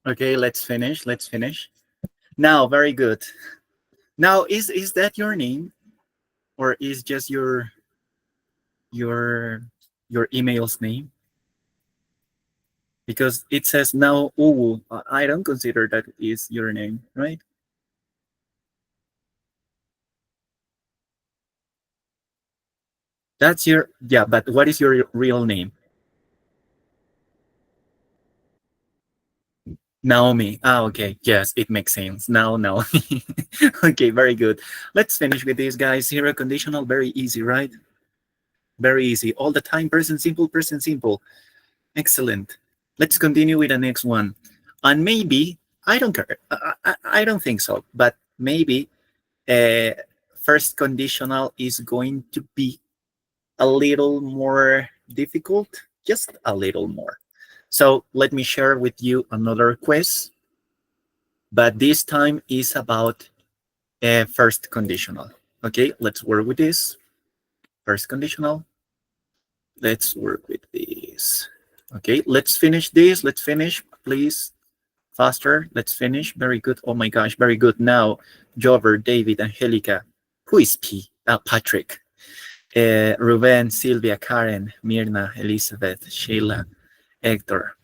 Okay, let's finish. Let's finish. Now, very good. Now, is that your name, or is just your your email's name? Because it says now Uwu. I don't consider that is your name, right? That's your, yeah, but what is your real name? Naomi. Ah, okay. Yes, it makes sense. Now, Naomi. Okay, very good. Let's finish with this, guys. Hero conditional, very easy, right? Very easy. All the time, present simple, present simple. Excellent. Let's continue with the next one. And maybe, I don't care. I don't think so, but maybe first conditional is going to be a little more difficult, just a little more. So let me share with you another quiz, but this time is about first conditional. Okay, let's work with this. First conditional. Let's work with this. Okay, let's finish this. Let's finish, please. Faster. Let's finish. Very good. Oh my gosh, very good. Now, Jover, David, Angelica. Who is P? Patrick. Ruben, Silvia, Karen, Mirna, Elizabeth, Sheila, Hector,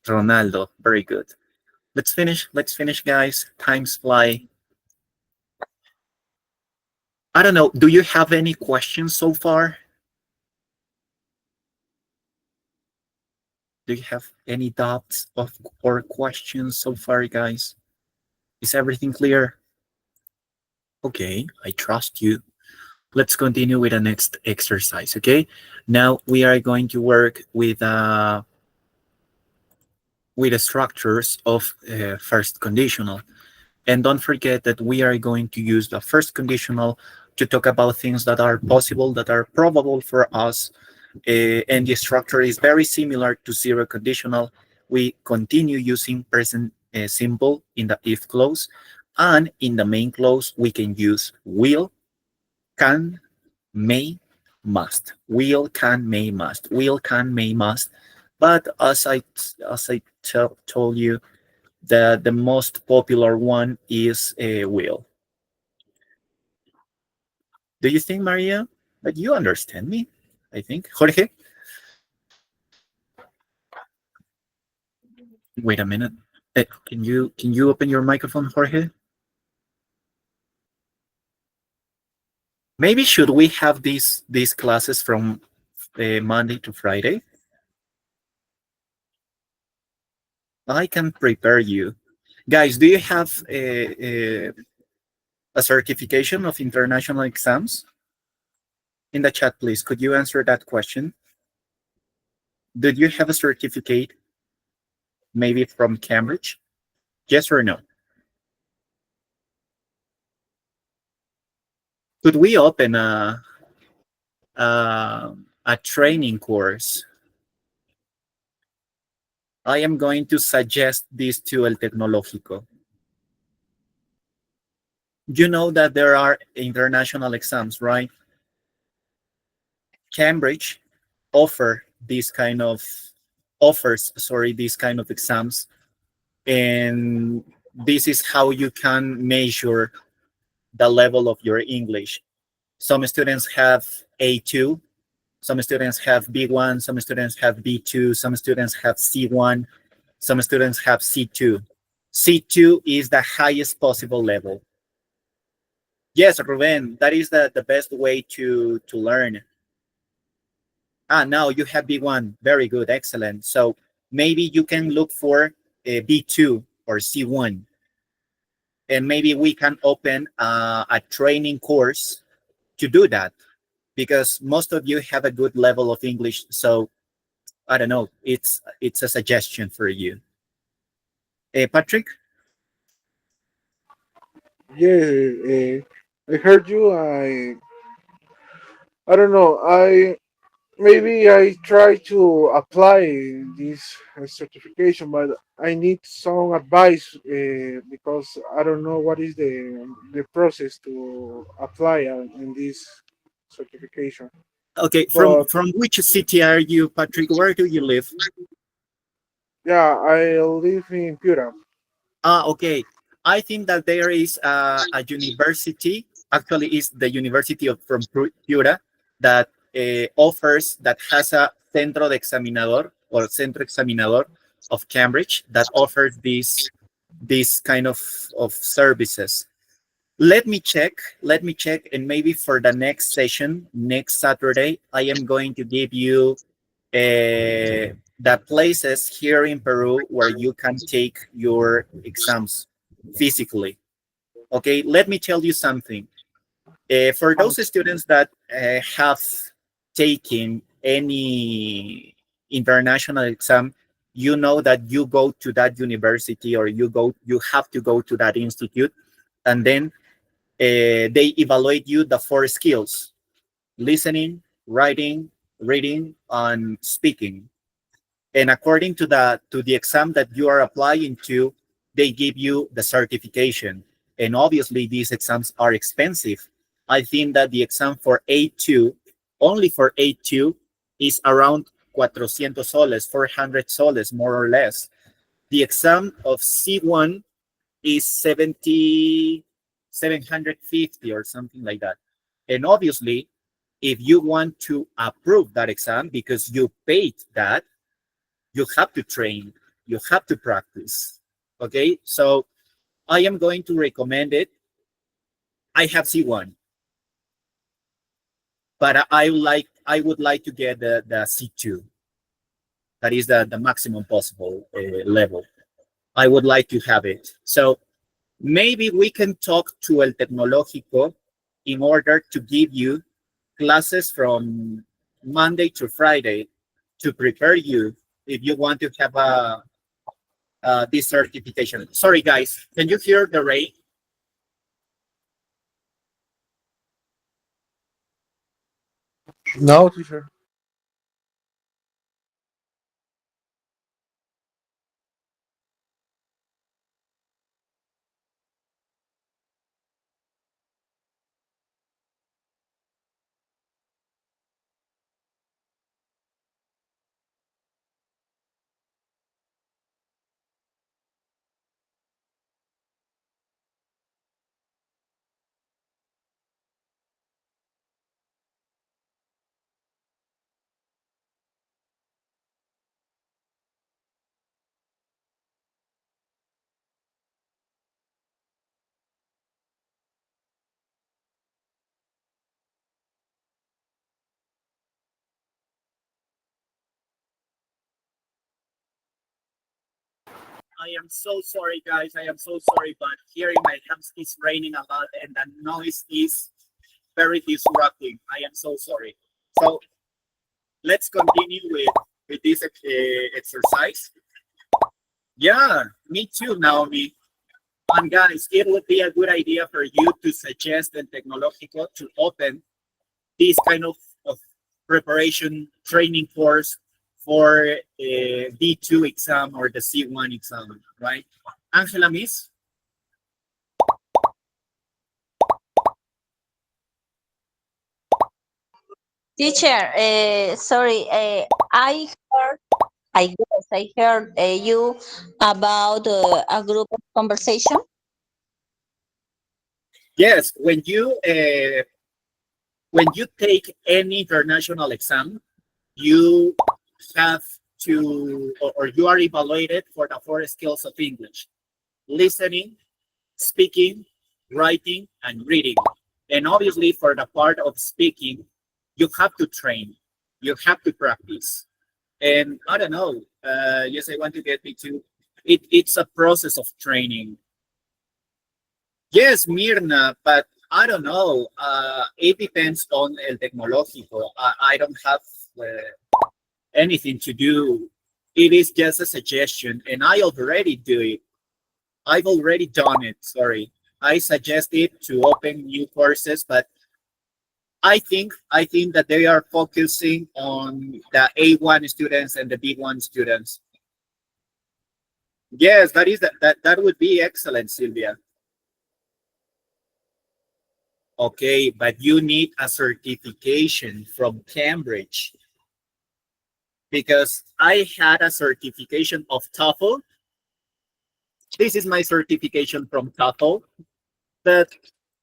Ronaldo. Very good. Let's finish. Let's finish, guys. Times fly. I don't know. Do you have any questions so far? Do you have any doubts of or questions so far, guys? Is everything clear? Okay, I trust you. Let's continue with the next exercise, okay? Now we are going to work with the structures of first conditional. And don't forget that we are going to use the first conditional to talk about things that are possible, that are probable for us. And the structure is very similar to zero conditional. We continue using present simple in the if clause. And in the main clause, we can use will, can, may, must. Will, can, may, must. Will, can, may, must. But as I told you, the most popular one is a will. Do you think, Maria, that you understand me? I think. Jorge? Wait a minute. Can you open your microphone, Jorge? Maybe should we have these classes from Monday to Friday? I can prepare you. Guys, do you have a certification of international exams? In the chat, please, could you answer that question? Did you have a certificate, maybe from Cambridge? Yes or no? Could we open a training course? I am going to suggest this to El Tecnológico. You know that there are international exams, right? Cambridge offers these kind of exams, and this is how you can measure the level of your English. Some students have A2, some students have B1, some students have B2, some students have C1, some students have C2. C2 is the highest possible level. Yes, Ruben, that is the best way to learn. Now you have B1. Very good, excellent. So maybe you can look for a B2 or C1. And maybe we can open a training course to do that, because most of you have a good level of English. So I don't know, it's a suggestion for you. Patrick? Yeah, I heard you. I don't know. Maybe I try to apply this certification, but I need some advice because I don't know what is the process to apply in this certification. Okay, But from which city are you, Patrick? Where do you live? Yeah, I live in Pura. Okay. I think that there is a university, actually is the University of from Piura, that offers, that has a centro de examinador or centro examinador of Cambridge that offers this kind of services. Let me check, and maybe for the next session, next Saturday, I am going to give you the places here in Peru where you can take your exams physically. Okay, let me tell you something. For those students that have taken any international exam, you know that you go to that university, or you have to go to that institute, and then they evaluate you the four skills: listening, writing, reading, and speaking. And according to the exam that you are applying to, they give you the certification. And obviously these exams are expensive. I think that the exam for A2, only for A2, is around 400 soles, 400 soles, more or less. The exam of C1 is 750 or something like that. And obviously, if you want to approve that exam because you paid that, you have to train, you have to practice. Okay, so I am going to recommend it. I have C1, but I would like to get the C2. That is the maximum possible level. I would like to have it. So maybe we can talk to El Tecnológico in order to give you classes from Monday to Friday to prepare you if you want to have this certification. Sorry, guys, can you hear the rain? No, teacher. I am so sorry, guys. I am so sorry, but here in my house it's raining a lot, and the noise is very disrupting. I am so sorry. So let's continue with this exercise. Yeah, me too, Naomi. And guys, it would be a good idea for you to suggest the Tecnológico to open this kind of preparation training course for a B2 exam or the C1 exam, right? Angela, Miss? Teacher, sorry, I guess I heard you about a group of conversation. Yes, when you take any international exam, you have to, or you are evaluated for the four skills of English: listening, speaking, writing, and reading. And obviously, for the part of speaking, you have to train, you have to practice. And I don't know, yes, I want to get me to it's a process of training. Yes, Mirna, but I don't know. It depends on El Tecnológico. I don't have anything to do. It is just a suggestion, and I already do it. I've already done it. Sorry, I suggested to open new courses, but I think that they are focusing on the A1 students and the B1 students. Yes, that would be excellent, Sylvia. Okay, but you need a certification from Cambridge. because I had a certification of TOEFL. This is my certification from TOEFL, but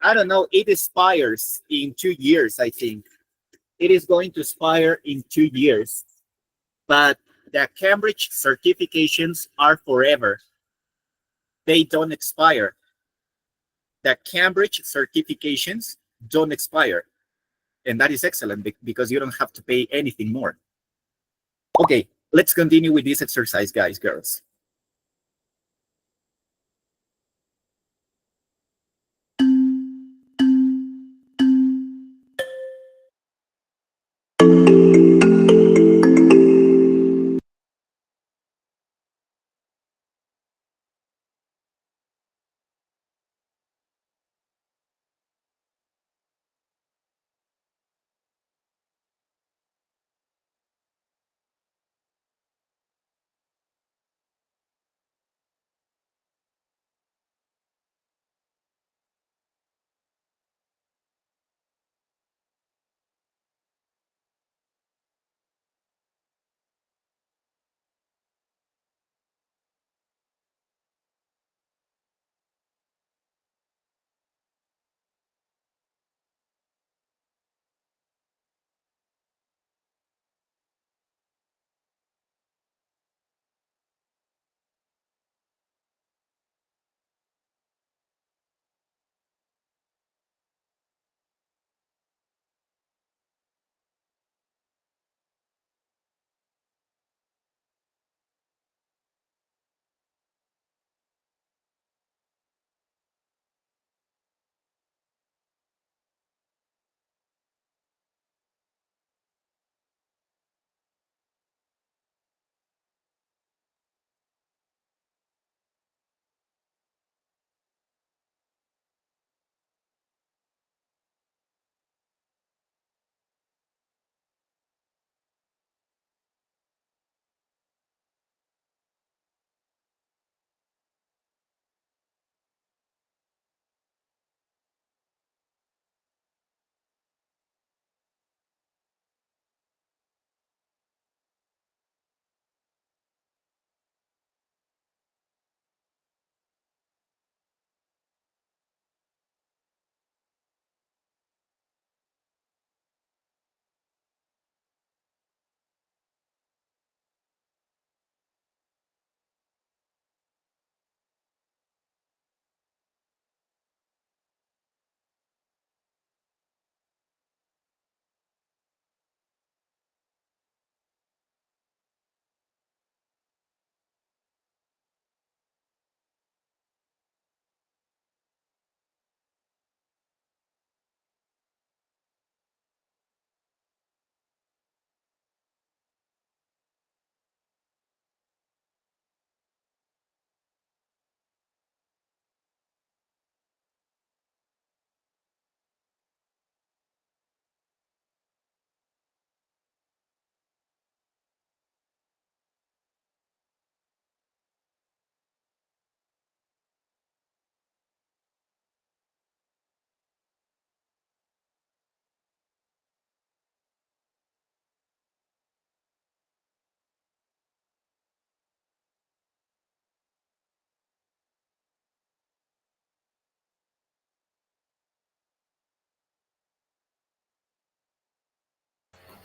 I don't know, it expires in 2 years, I think. It is going to expire in 2 years, but the Cambridge certifications are forever. They don't expire. The Cambridge certifications don't expire. And that is excellent because you don't have to pay anything more. Okay, let's continue with this exercise, guys, girls.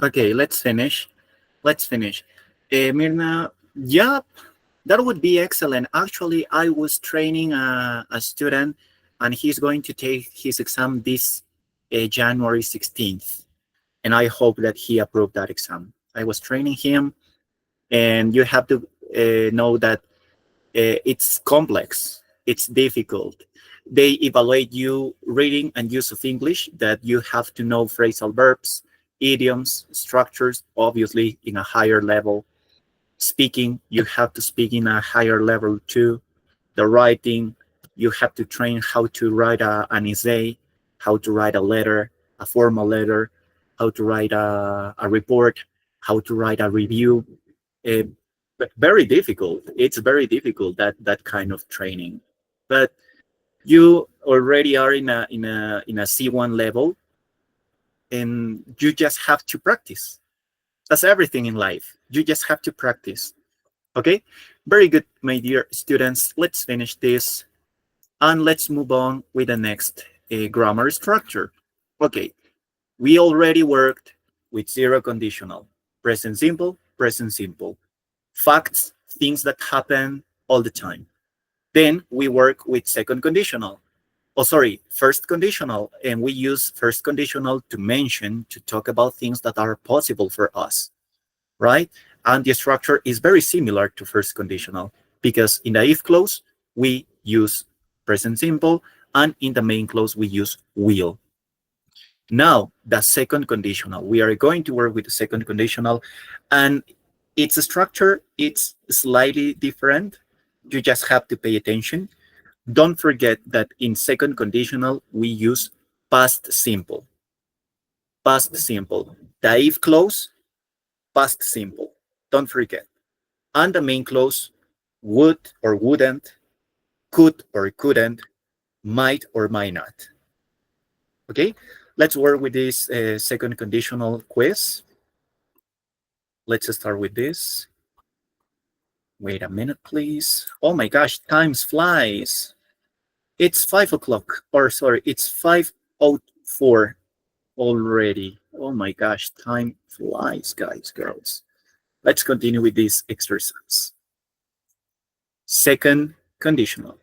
Okay, let's finish. Let's finish. Mirna, yeah, that would be excellent. Actually, I was training a student, and he's going to take his exam this January 16th. And I hope that he approved that exam. I was training him, and you have to know that it's complex, it's difficult. They evaluate you reading and use of English, that you have to know phrasal verbs, idioms, structures, obviously in a higher level. Speaking, you have to speak in a higher level too. The writing, you have to train how to write an essay, how to write a letter, a formal letter, how to write a report, how to write a review. Uh, Very difficult. It's very difficult, that kind of training. But you already are in a C1 level, and you just have to practice. as everything in life. You just have to practice. Okay? Very good, my dear students. Let's finish this and let's move on with the next grammar structure. Okay, we already worked with zero conditional, present simple, facts, things that happen all the time. Then we work with second conditional. Oh, sorry, first conditional. And we use first conditional to talk about things that are possible for us, right? And the structure is very similar to first conditional because in the if clause, we use present simple, and in the main clause, we use will. Now, the second conditional. We are going to work with the second conditional, and its structure, it's slightly different. You just have to pay attention. Don't forget that in second conditional, we use past simple. Past simple. The if clause, past simple. Don't forget. And the main clause, would or wouldn't, could or couldn't, might or might not. Okay, let's work with this second conditional quiz. Let's start with this. Wait a minute, please. Oh my gosh, time flies. It's 5 o'clock, or sorry, it's 5:04 already. Oh my gosh, time flies, guys, girls. Let's continue with this exercise. Second conditional.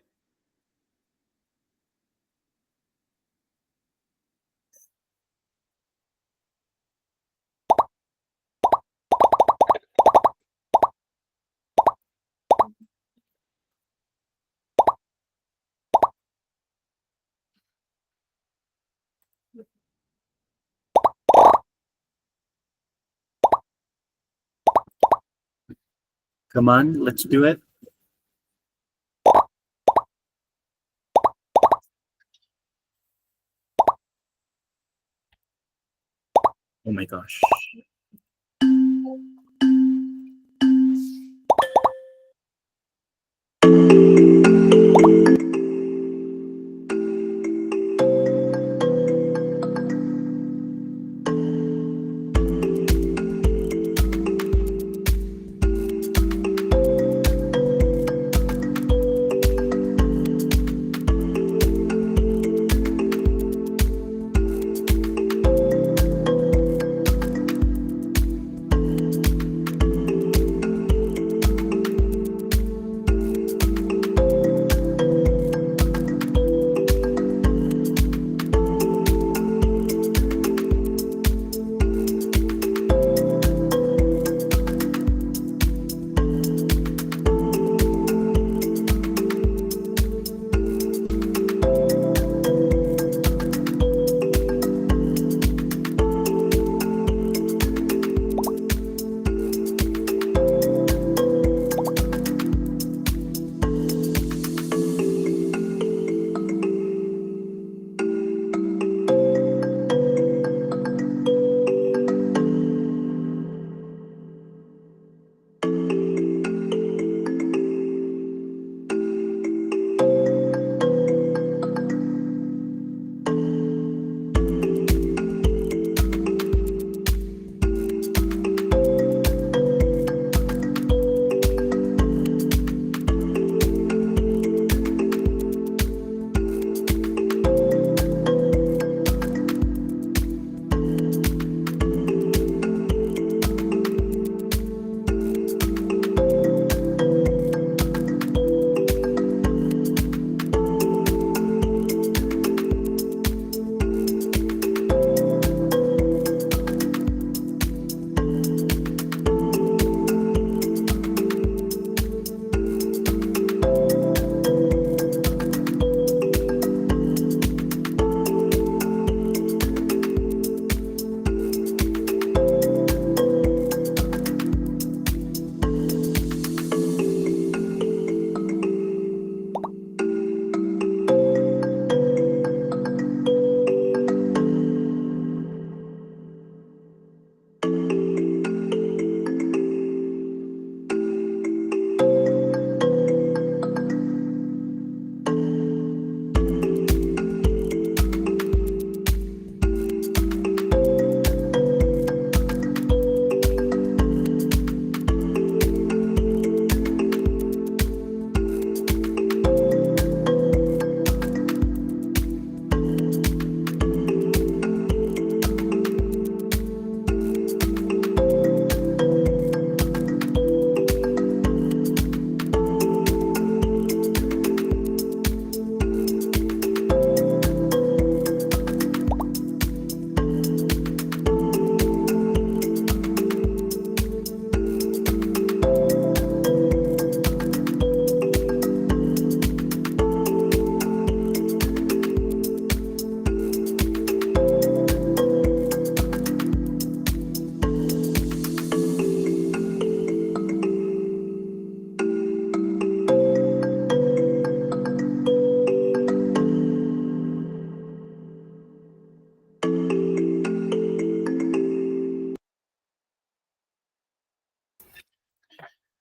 Come on, let's do it. Oh my gosh.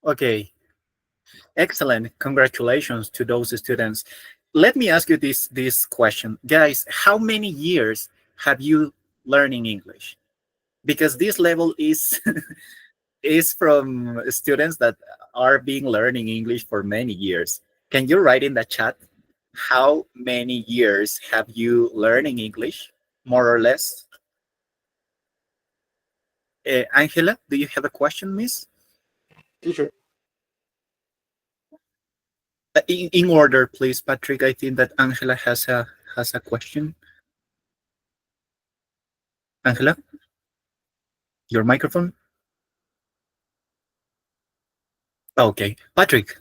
Okay, excellent. Congratulations to those students. Let me ask you this question, guys. How many years have you learning English? Because this level is is from students that are being learning English for many years. Can you write in the chat how many years have you learning English, more or less? Angela, do you have a question, miss? Teacher, In order, please, Patrick. I think that Angela has a question. Angela, your microphone. Okay, Patrick.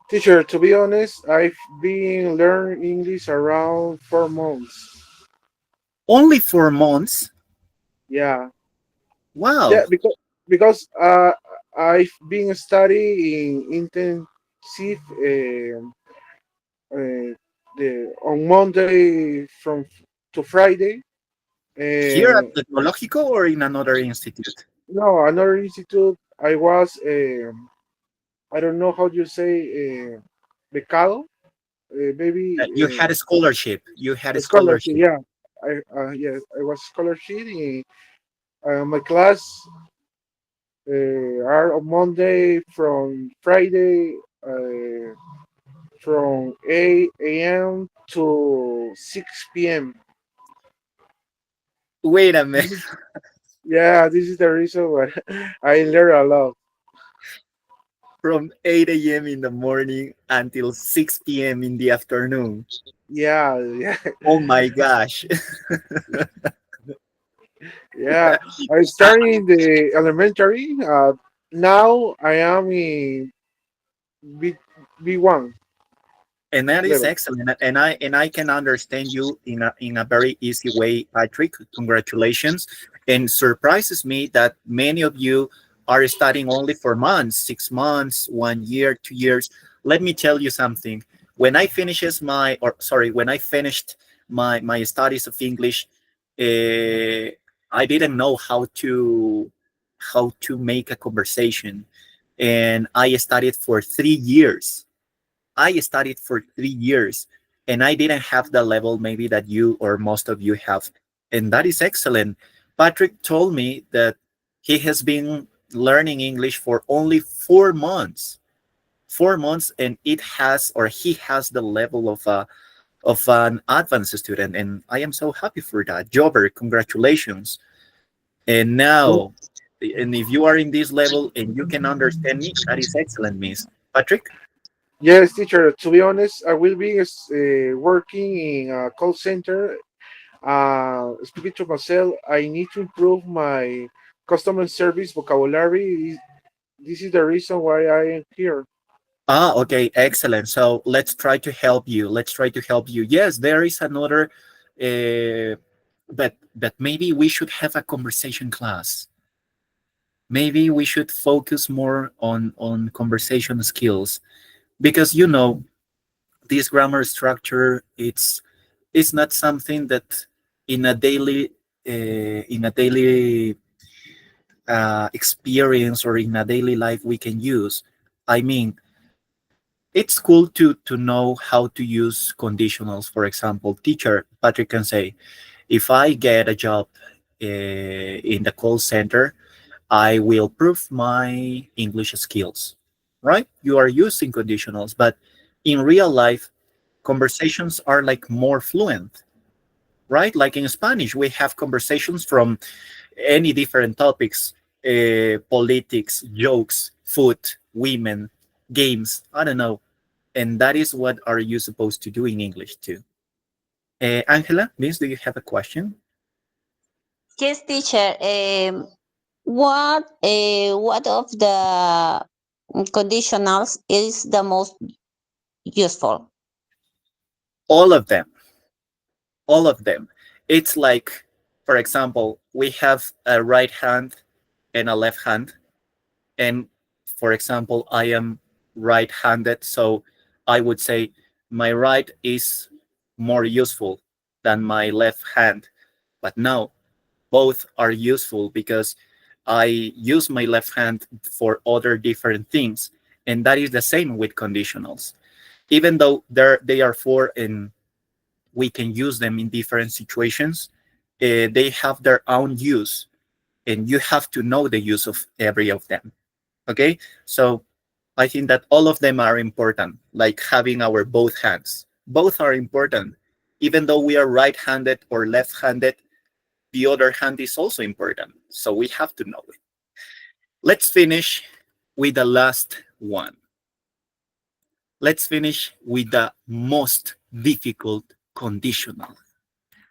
teacher, to be honest, I've been learning English around 4 months. Only 4 months. Yeah, Wow. yeah, because I've been studying intensive on Monday to Friday. Here at Uh, Tecnológico or in another institute? no, another institute. I was I don't know how you say becado, You had a scholarship. You had a scholarship. scholarship. Yeah, I was scholarship in my class are on Monday from Friday from 8 a.m. to 6 p.m. Wait a minute. This is yeah, this is the reason why I learn a lot. From 8 a.m. in the morning until 6 p.m. in the afternoon. Yeah, yeah, Oh my gosh. yeah. I Uh, started in the elementary. Now I am in B B1 and that is level. excellent. And I can understand you in a very easy way, Patrick. Congratulations. And surprises me that many of you are studying only for months, 6 months, 1 year, 2 years. Let me tell you something. When I finished my studies of English, I didn't know how to make a conversation, and I studied for 3 years. I studied for 3 years, and I didn't have the level maybe that you or most of you have. And that is excellent. Patrick told me that he has been learning English for only 4 months. 4 months, and it has or he has the level of an advanced student. And I am so happy for that. Jobber, congratulations. And now, and if you are in this level and you can understand me, that is excellent, Miss. Patrick? Yes, teacher. To be honest, I will be working in a call center. Speaking to myself, I need to improve my customer service vocabulary. This is the reason why I am here. Ah, okay, excellent. So let's try to help you. Let's try to help you. Yes, there is another, but maybe we should have a conversation class. Maybe we should focus more on conversation skills, because this grammar structure, it's not something that in a daily experience or in a daily life we can use. I mean, it's cool to know how to use conditionals. For example, teacher Patrick can say, if I get a job in the call center, I will prove my English skills, right? You are using conditionals, but in real life, conversations are like more fluent, right? Like in Spanish, we have conversations from any different topics, politics, jokes, food, women, games, I don't know. And that is what are you supposed to do in English too. Angela, Miss, do you have a question? Yes, teacher. What of the conditionals is the most useful? All of them. All of them. It's like, for example, we have a right hand and a left hand. And for example, I am right-handed, so I would say my right is more useful than my left hand. But no, both are useful because I use my left hand for other different things. And that is the same with conditionals. Even though they are for and we can use them in different situations, they have their own use, and you have to know the use of every of them. Okay, so I think that all of them are important, like having our both hands. Both are important. Even though we are right-handed or left-handed, the other hand is also important. So we have to know it. Let's finish with the last one. Let's finish with the most difficult conditional.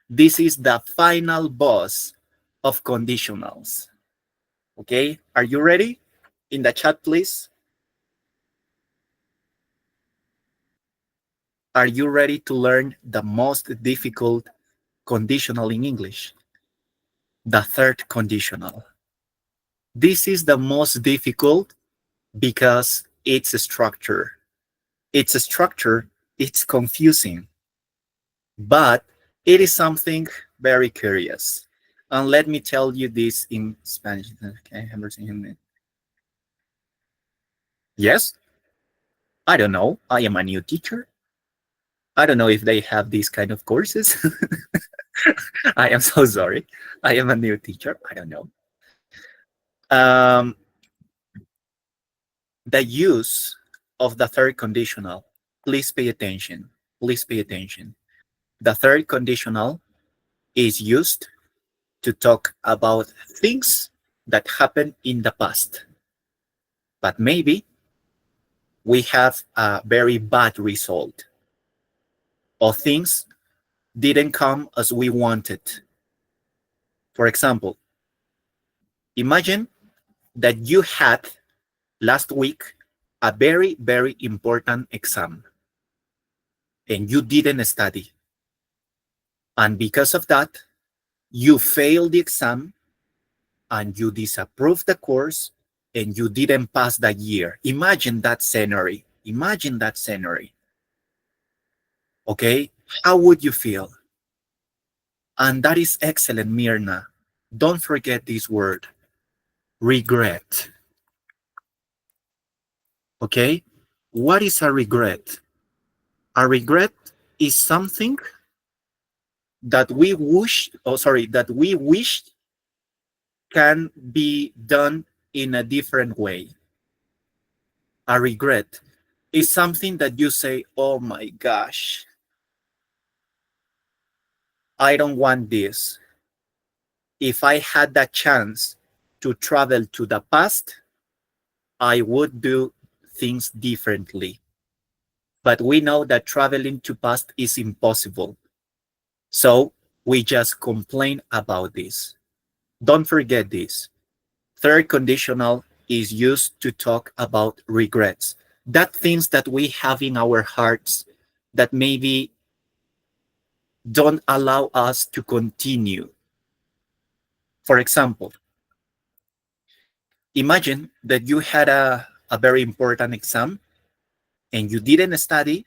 This is the final boss of conditionals. Okay, are you ready? In the chat, please. Are you ready to learn the most difficult conditional in English? The third conditional. This is the most difficult because it's a structure. It's a structure, it's confusing, but it is something very curious. And let me tell you this in Spanish. Okay, yes? I don't know. I am a new teacher. I don't know if they have these kind of courses. I am so sorry. I am a new teacher. I don't know. Um, the use of the third conditional, please pay attention. Please pay attention. The third conditional is used to talk about things that happened in the past. But maybe we have a very bad result, or things didn't come as we wanted. For example, imagine that you had last week a very, very important exam and you didn't study. And because of that, you failed the exam and you disapproved the course and you didn't pass the year. Imagine that scenario. Imagine that scenario. Okay? How would you feel? And that is excellent, Mirna. Don't forget this word, regret. Okay? What is a regret? A regret is something that we wish, that we wish can be done in a different way. A regret is something that you say, oh my gosh, I don't want this. If I had that chance to travel to the past, I would do things differently. But we know that traveling to past is impossible. So we just complain about this. Don't forget this. Third conditional is used to talk about regrets. That things that we have in our hearts that maybe don't allow us to continue. For example, imagine that you had a very important exam and you didn't study,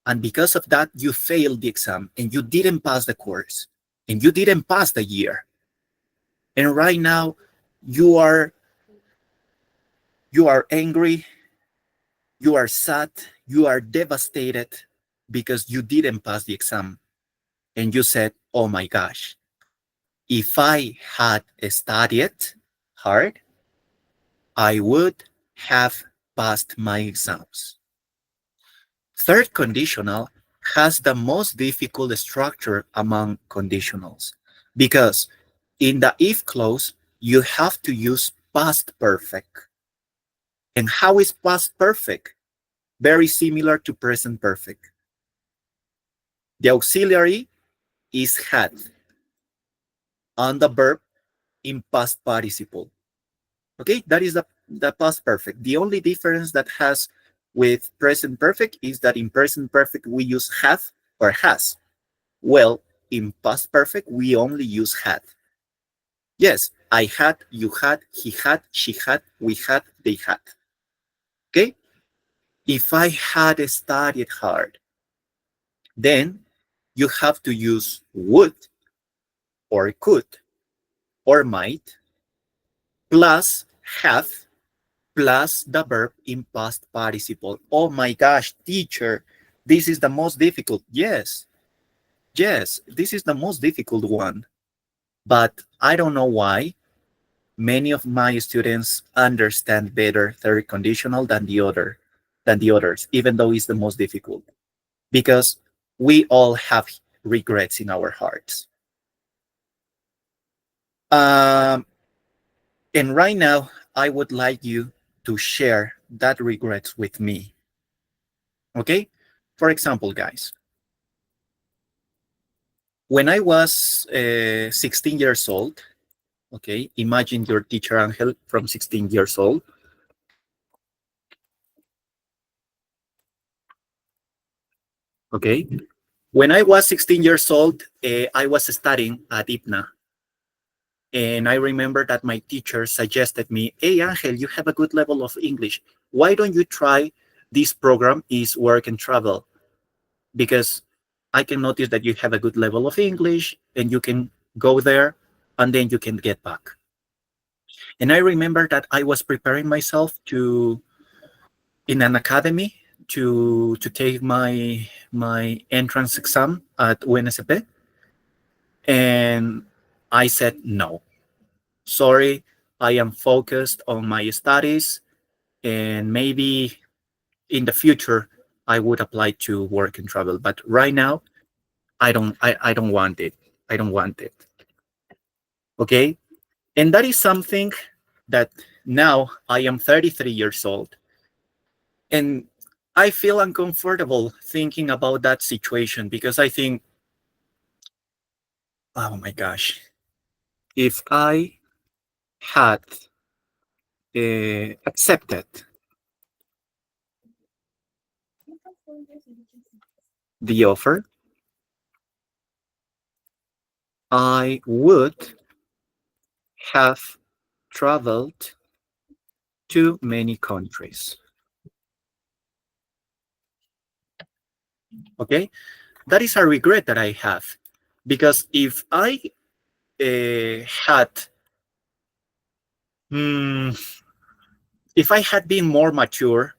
and because of that, you failed the exam and you didn't pass the course and you didn't pass the year. And right now you are angry, you are sad, you are devastated because you didn't pass the exam. And you said, oh my gosh, if I had studied hard, I would have passed my exams. Third conditional has the most difficult structure among conditionals because in the if clause, you have to use past perfect. And how is past perfect? Very similar to present perfect. The auxiliary is had and the verb in past participle. Okay, that is the past perfect. The only difference that has with present perfect is that in present perfect we use have or has. Well, in past perfect we only use had. Yes, I had, you had, he had, she had, we had, they had. Okay? If I had studied hard, then you have to use would or could or might, plus have plus the verb in past participle. Oh my gosh, teacher, this is the most difficult. Yes, yes, this is the most difficult one. But I don't know why. Many of my students understand better third conditional than the others, even though it's the most difficult. Because we all have regrets in our hearts. Um, and right now, I would like you to share that regrets with me. Okay? For example, guys, when I was 16 years old, okay, imagine your teacher Angel from 16 years old. Okay, when I was 16 years old, I was studying at IPNA. And I remember that my teacher suggested me, hey, Angel, you have a good level of English. Why don't you try this program is work and travel? Because I can notice that you have a good level of English and you can go there and then you can get back. And I remember that I was preparing myself to in an academy to take my entrance exam at UNSP. And I said, no, sorry, I am focused on my studies, and maybe in the future I would apply to work and travel. But right now, I don't want it. I don't want it. Okay. And that is something that now I am 33 years old. And I feel uncomfortable thinking about that situation because I think, oh my gosh, if I had accepted the offer, I would have traveled to many countries. Okay, that is a regret that I have because had, mm, if I had been more mature,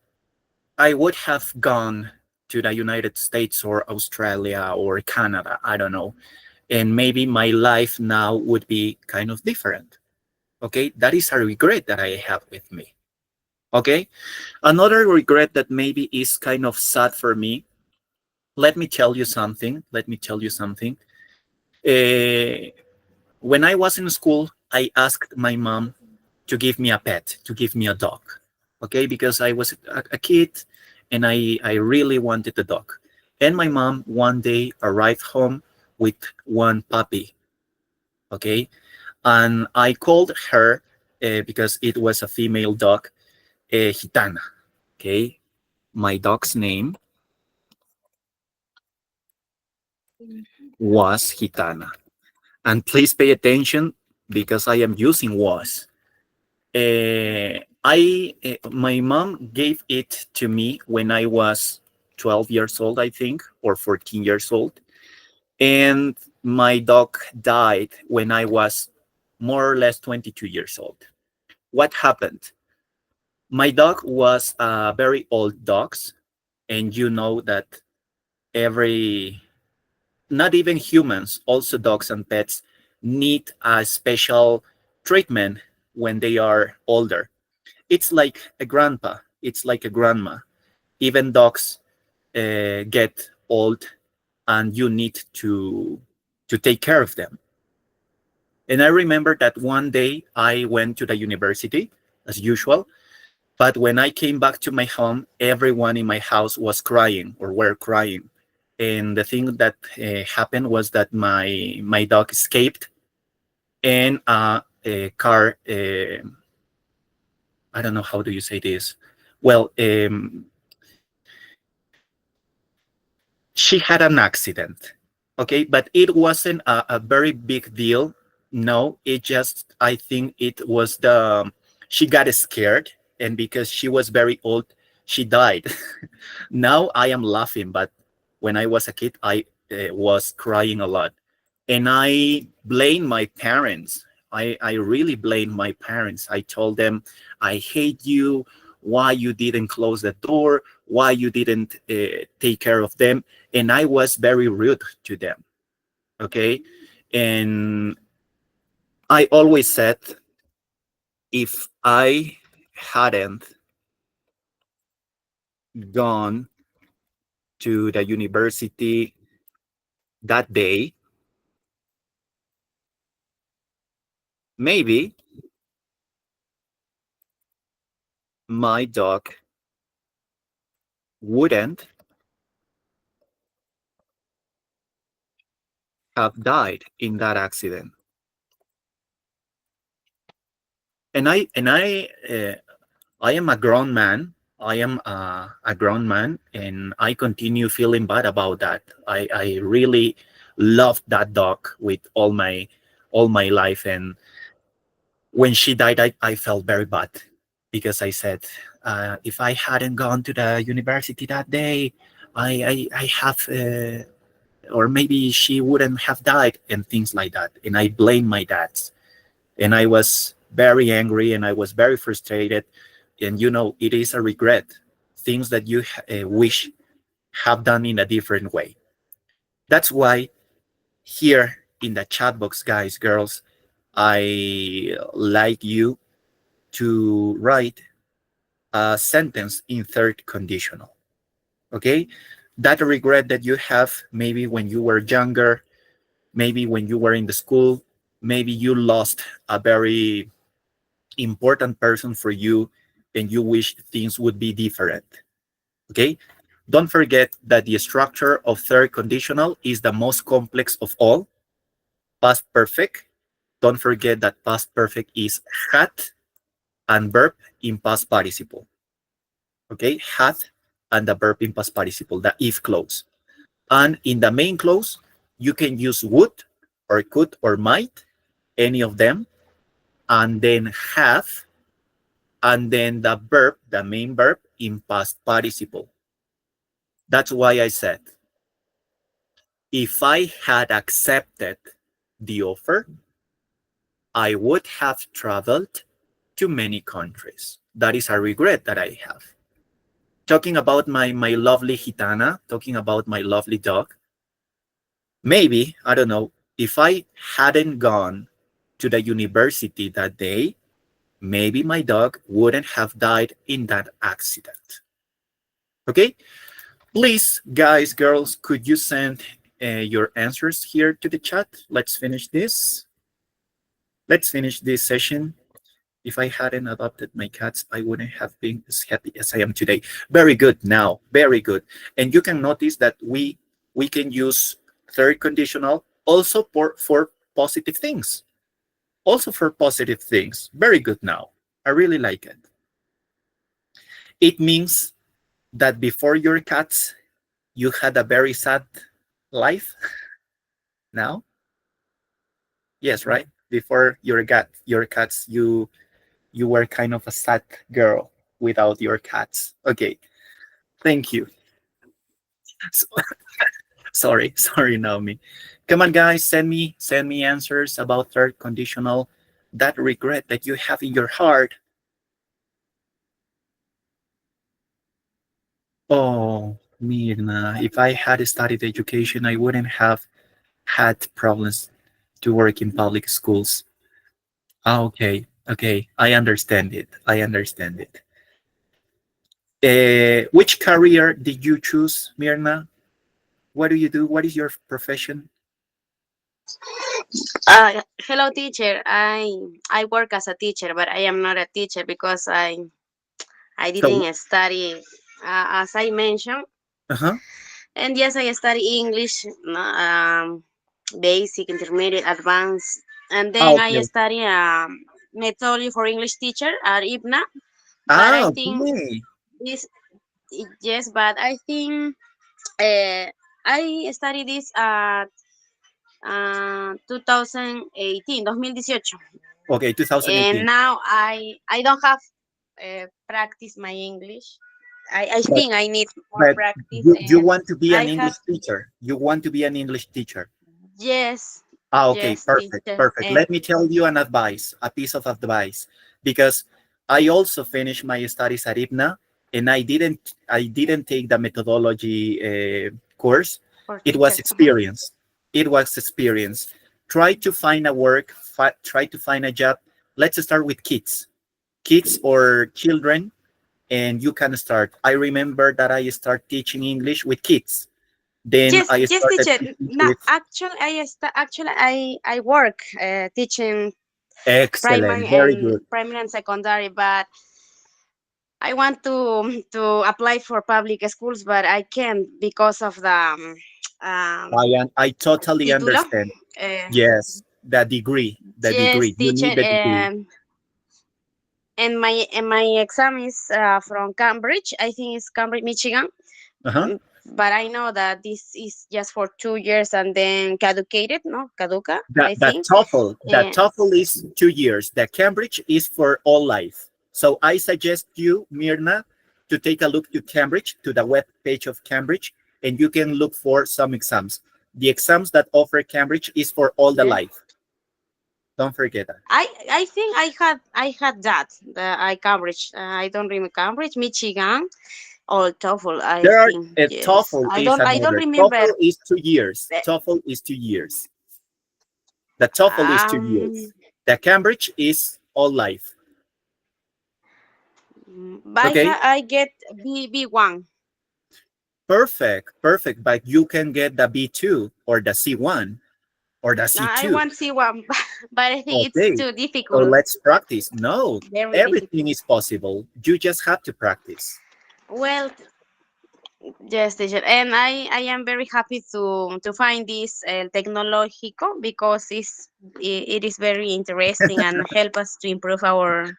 I would have gone to the United States or Australia or Canada. I don't know. And maybe my life now would be kind of different. Okay, that is a regret that I have with me. Okay, another regret that maybe is kind of sad for me. Let me tell you something. Let me tell you something. When I was in school, I asked my mom to give me a pet, to give me a dog. Okay, because I was a kid and I really wanted a dog. And my mom one day arrived home with one puppy. Okay, and I called her because it was a female dog, Gitana. Okay, my dog's name was Gitana. And please pay attention because I am using was. My mom gave it to me when I was 12 years old, I think, or 14 years old. And my dog died when I was more or less 22 years old. What happened? My dog was a very old dog, and you know that every, not even humans, also dogs and pets need a special treatment when they are older. It's like a grandpa, it's like a grandma. Even dogs get old and you need to take care of them. And I remember that one day I went to the university as usual, but when I came back to my home, everyone in my house was crying or were crying. And the thing that happened was that my dog escaped and a car, I don't know, how do you say this? Well, she had an accident, okay, but it wasn't a very big deal. No, it just, I think it was she got scared, and because she was very old, she died. Now I am laughing, but when I was a kid, I was crying a lot. And I blame my parents. I really blamed my parents. I told them, I hate you, why you didn't close the door, why you didn't take care of them. And I was very rude to them. Okay. And I always said, if I hadn't gone to the university that day, maybe my dog wouldn't have died in that accident. I am a grown man. I am a grown man, and I continue feeling bad about that. I really loved that dog with all my life, and when she died, I felt very bad because I said, if I hadn't gone to the university that day, I have, or maybe she wouldn't have died, and things like that. And I blame my dad, and I was very angry and I was very frustrated. And it is a regret, things that you wish have done in a different way. That's why here in the chat box, guys, girls, I like you to write a sentence in third conditional. Okay, that regret that you have, maybe when you were younger, maybe when you were in the school, maybe you lost a very important person for you and you wish things would be different. Okay, don't forget that the structure of third conditional is the most complex of all. Past perfect, don't forget that past perfect is had and verb in past participle. Okay, had and the verb in past participle, the if clause. And in the main clause, you can use would or could or might, any of them, and then have, and then the verb, the main verb in past participle. That's why I said, if I had accepted the offer, I would have traveled to many countries. That is a regret that I have. Talking about my lovely gitana, talking about my lovely dog, maybe, I don't know, if I hadn't gone to the university that day, maybe my dog wouldn't have died in that accident. Okay? Please, guys, girls, could you send your answers here to the chat? Let's finish this. Let's finish this session. If I hadn't adopted my cats, I wouldn't have been as happy as I am today. Very good now, very good. And you can notice that we can use third conditional also for positive things. Also for positive things. Very good now. I really like it. It means that before your cats, you had a very sad life. Now? Yes, right? Before your cats, you were kind of a sad girl without your cats. Okay, thank you. So, sorry, Naomi. Come on, guys, send me answers about third conditional. That regret that you have in your heart. Oh, Mirna, if I had studied education, I wouldn't have had problems to work in public schools. Ah, okay, okay, I understand it. I understand it. Which career did you choose, Mirna? What do you do? What is your profession? Hello, teacher. I work as a teacher, but I am not a teacher because I So, didn't study as I mentioned. uh-huh. And yes, I study English, basic, intermediate, advanced, and Ah, then I okay. study methodology for English teacher at IBNA. But Ah, I think okay. this yes, but I think I study this at 2018, 2018. Okay, And 2018. now I don't have practice my English. I But think I need more but practice, you and want to be I an have English teacher. You want to be an English teacher. yes. Ah, okay, Yes, perfect, teacher. perfect. Let me tell you an advice, a piece of advice, because I also finished my studies at IPNA, and I didn't take the methodology course. For It was teacher. experience. It was experience. Try to find a work. Try to find a job. Let's start with kids or children, and you can start. I remember that I start teaching English with kids. Then Yes, I yes, started teacher. teaching No, with actually, I work teaching excellent, very good. primary and secondary, but I want to apply for public schools, but I can't because of the I totally título. understand. Uh, Yes, the degree, the yes, degree. You teacher, need the degree. and my exam is from Cambridge. I think it's Cambridge, Michigan. Uh-huh. But I know that this is just for 2 years and then caducated, no, caduca, The, I the think. TOEFL, the TOEFL is 2 years. The Cambridge is for all life. So I suggest you, Mirna, to take a look to Cambridge, to the web page of Cambridge, and you can look for some exams. The exams that offer Cambridge is for all the Okay. life. Don't forget that. I think I had that the I Cambridge. I don't remember Cambridge, Michigan, or TOEFL. I There are think yes. TOEFL I is don't another. remember. TOEFL is 2 years. the- TOEFL is 2 years. The TOEFL is 2 years. The Cambridge is all life. But Okay, I get B1. perfect, perfect. But you can get the B2 or the C1 or the I C2. want C1, but I think it's Okay, too so difficult. let's practice. No, Very everything difficult. is possible. You just have to practice. Well, yes, teacher, and I am very happy to find this Tecnológico because it is very interesting and help us to improve our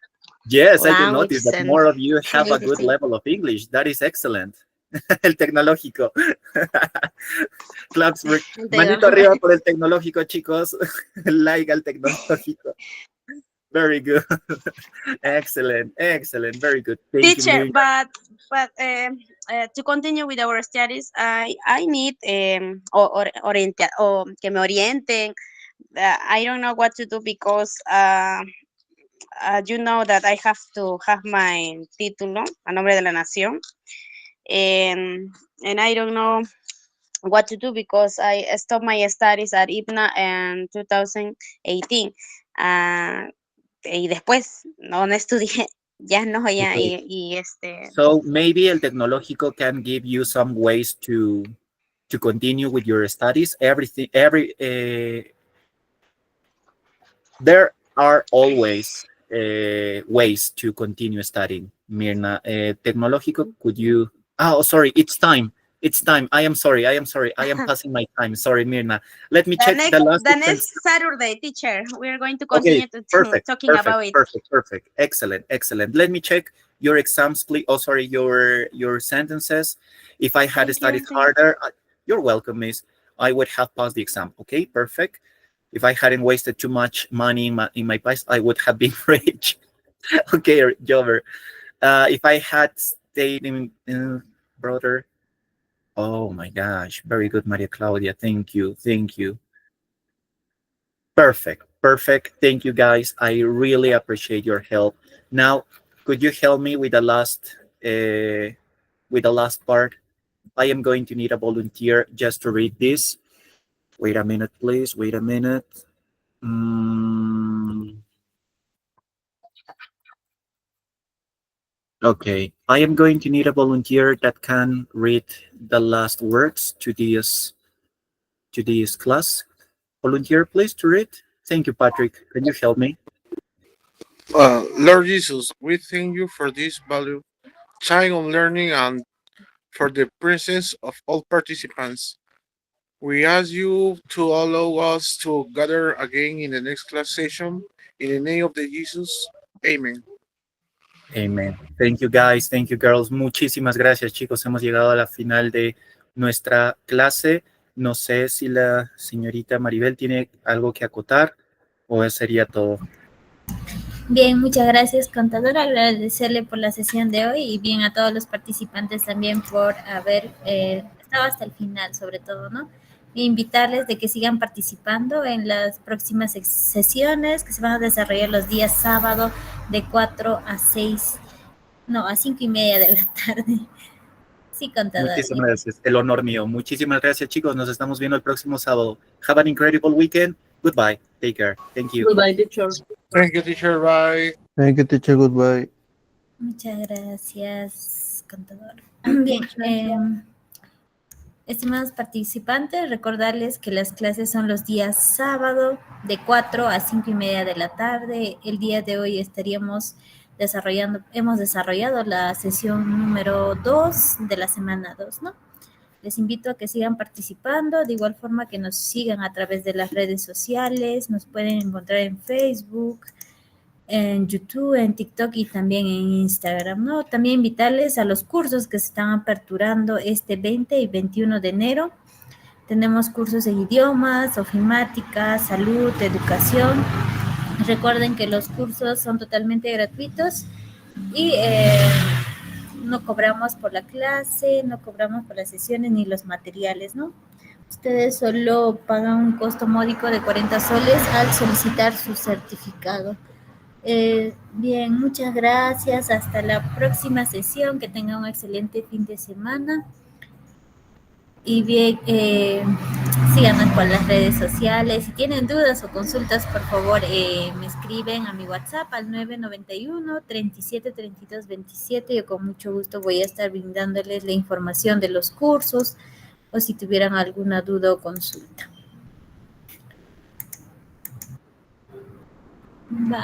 Yes, I can language notice that and more of you have a good everything. level of English. That is excellent. El tecnológico. Claps for, manito arriba por el tecnológico, chicos. Like al tecnológico. Very good. Excellent, excellent. Very good. Thank you, Teacher, Miriam. but to continue with our studies, I need or que me orienten. I don't know what to do because you know that I have to have my título a nombre de la nación, and I don't know what to do because I stopped my studies at IPNA in 2018. Y después no estudié, ya no, ya, Okay. y So maybe El Tecnológico can give you some ways to continue with your studies. There are always ways to continue studying. Mirna, Tecnológico, could you? Oh, sorry, it's time. It's time. I am sorry. I am sorry. I am passing my time. Sorry, Mirna. Let me check the last. the next Saturday, teacher, we're going to Okay, continue to perfect, talking perfect, about it. perfect, perfect. Excellent, excellent. Let me check your exams, please. Oh, sorry, your sentences. If I had studied harder, you're welcome, miss. I would have passed the exam. Okay, perfect. If I hadn't wasted too much money in my past, I would have been rich. Okay, Jover. If I had stayed in brother. Oh my gosh, very good, Maria Claudia. Thank you, thank you. Perfect, perfect. Thank you, guys. I really appreciate your help. Now, could you help me with the last part? I am going to need a volunteer just to read this. Wait a minute, please. Wait a minute. Okay, I am going to need a volunteer that can read the last words to this class. Volunteer, please, to read. Thank you, Patrick. Can you help me? Lord Jesus, we thank you for this value time of learning and for the presence of all participants. We ask you to allow us to gather again in the next class session. In the name of the Jesus, Amen. Amen. Thank you, guys. Thank you, girls. Muchísimas gracias, chicos. Hemos llegado a la final de nuestra clase. No sé si la señorita Maribel tiene algo que acotar o sería todo. Bien, muchas gracias, contadora. Agradecerle por la sesión de hoy y bien a todos los participantes también por haber estado hasta el final, sobre todo, ¿no? invitarles de que sigan participando en las próximas sesiones que se van a desarrollar los días sábado de 4 a 6, no, a 5 y media de la tarde. Sí, contador. Muchísimas gracias. El honor mío. Muchísimas gracias, chicos. Nos estamos viendo el próximo sábado. Have an incredible weekend. Goodbye. Take care. Thank you. Goodbye, teacher. Thank you, teacher. Bye. Thank you, teacher. Goodbye. Muchas gracias, contador. Bien, estimados participantes, recordarles que las clases son los días sábado de 4 a 5 y media de la tarde. El día de hoy hemos desarrollado la sesión número 2 de la semana 2, ¿no? Les invito a que sigan participando, de igual forma que nos sigan a través de las redes sociales, nos pueden encontrar en Facebook, en YouTube, en TikTok y también en Instagram, ¿no? También invitarles a los cursos que se están aperturando este 20 y 21 de enero. Tenemos cursos en idiomas, ofimática, salud, educación. Recuerden que los cursos son totalmente gratuitos y no cobramos por la clase, no cobramos por las sesiones ni los materiales, ¿no? Ustedes solo pagan un costo módico de 40 soles al solicitar su certificado. Bien, muchas gracias. Hasta la próxima sesión. Que tengan un excelente fin de semana. Y bien, síganos por las redes sociales. Si tienen dudas o consultas, por favor, me escriben a mi WhatsApp al 991-373227. Yo con mucho gusto voy a estar brindándoles la información de los cursos o si tuvieran alguna duda o consulta. Bye.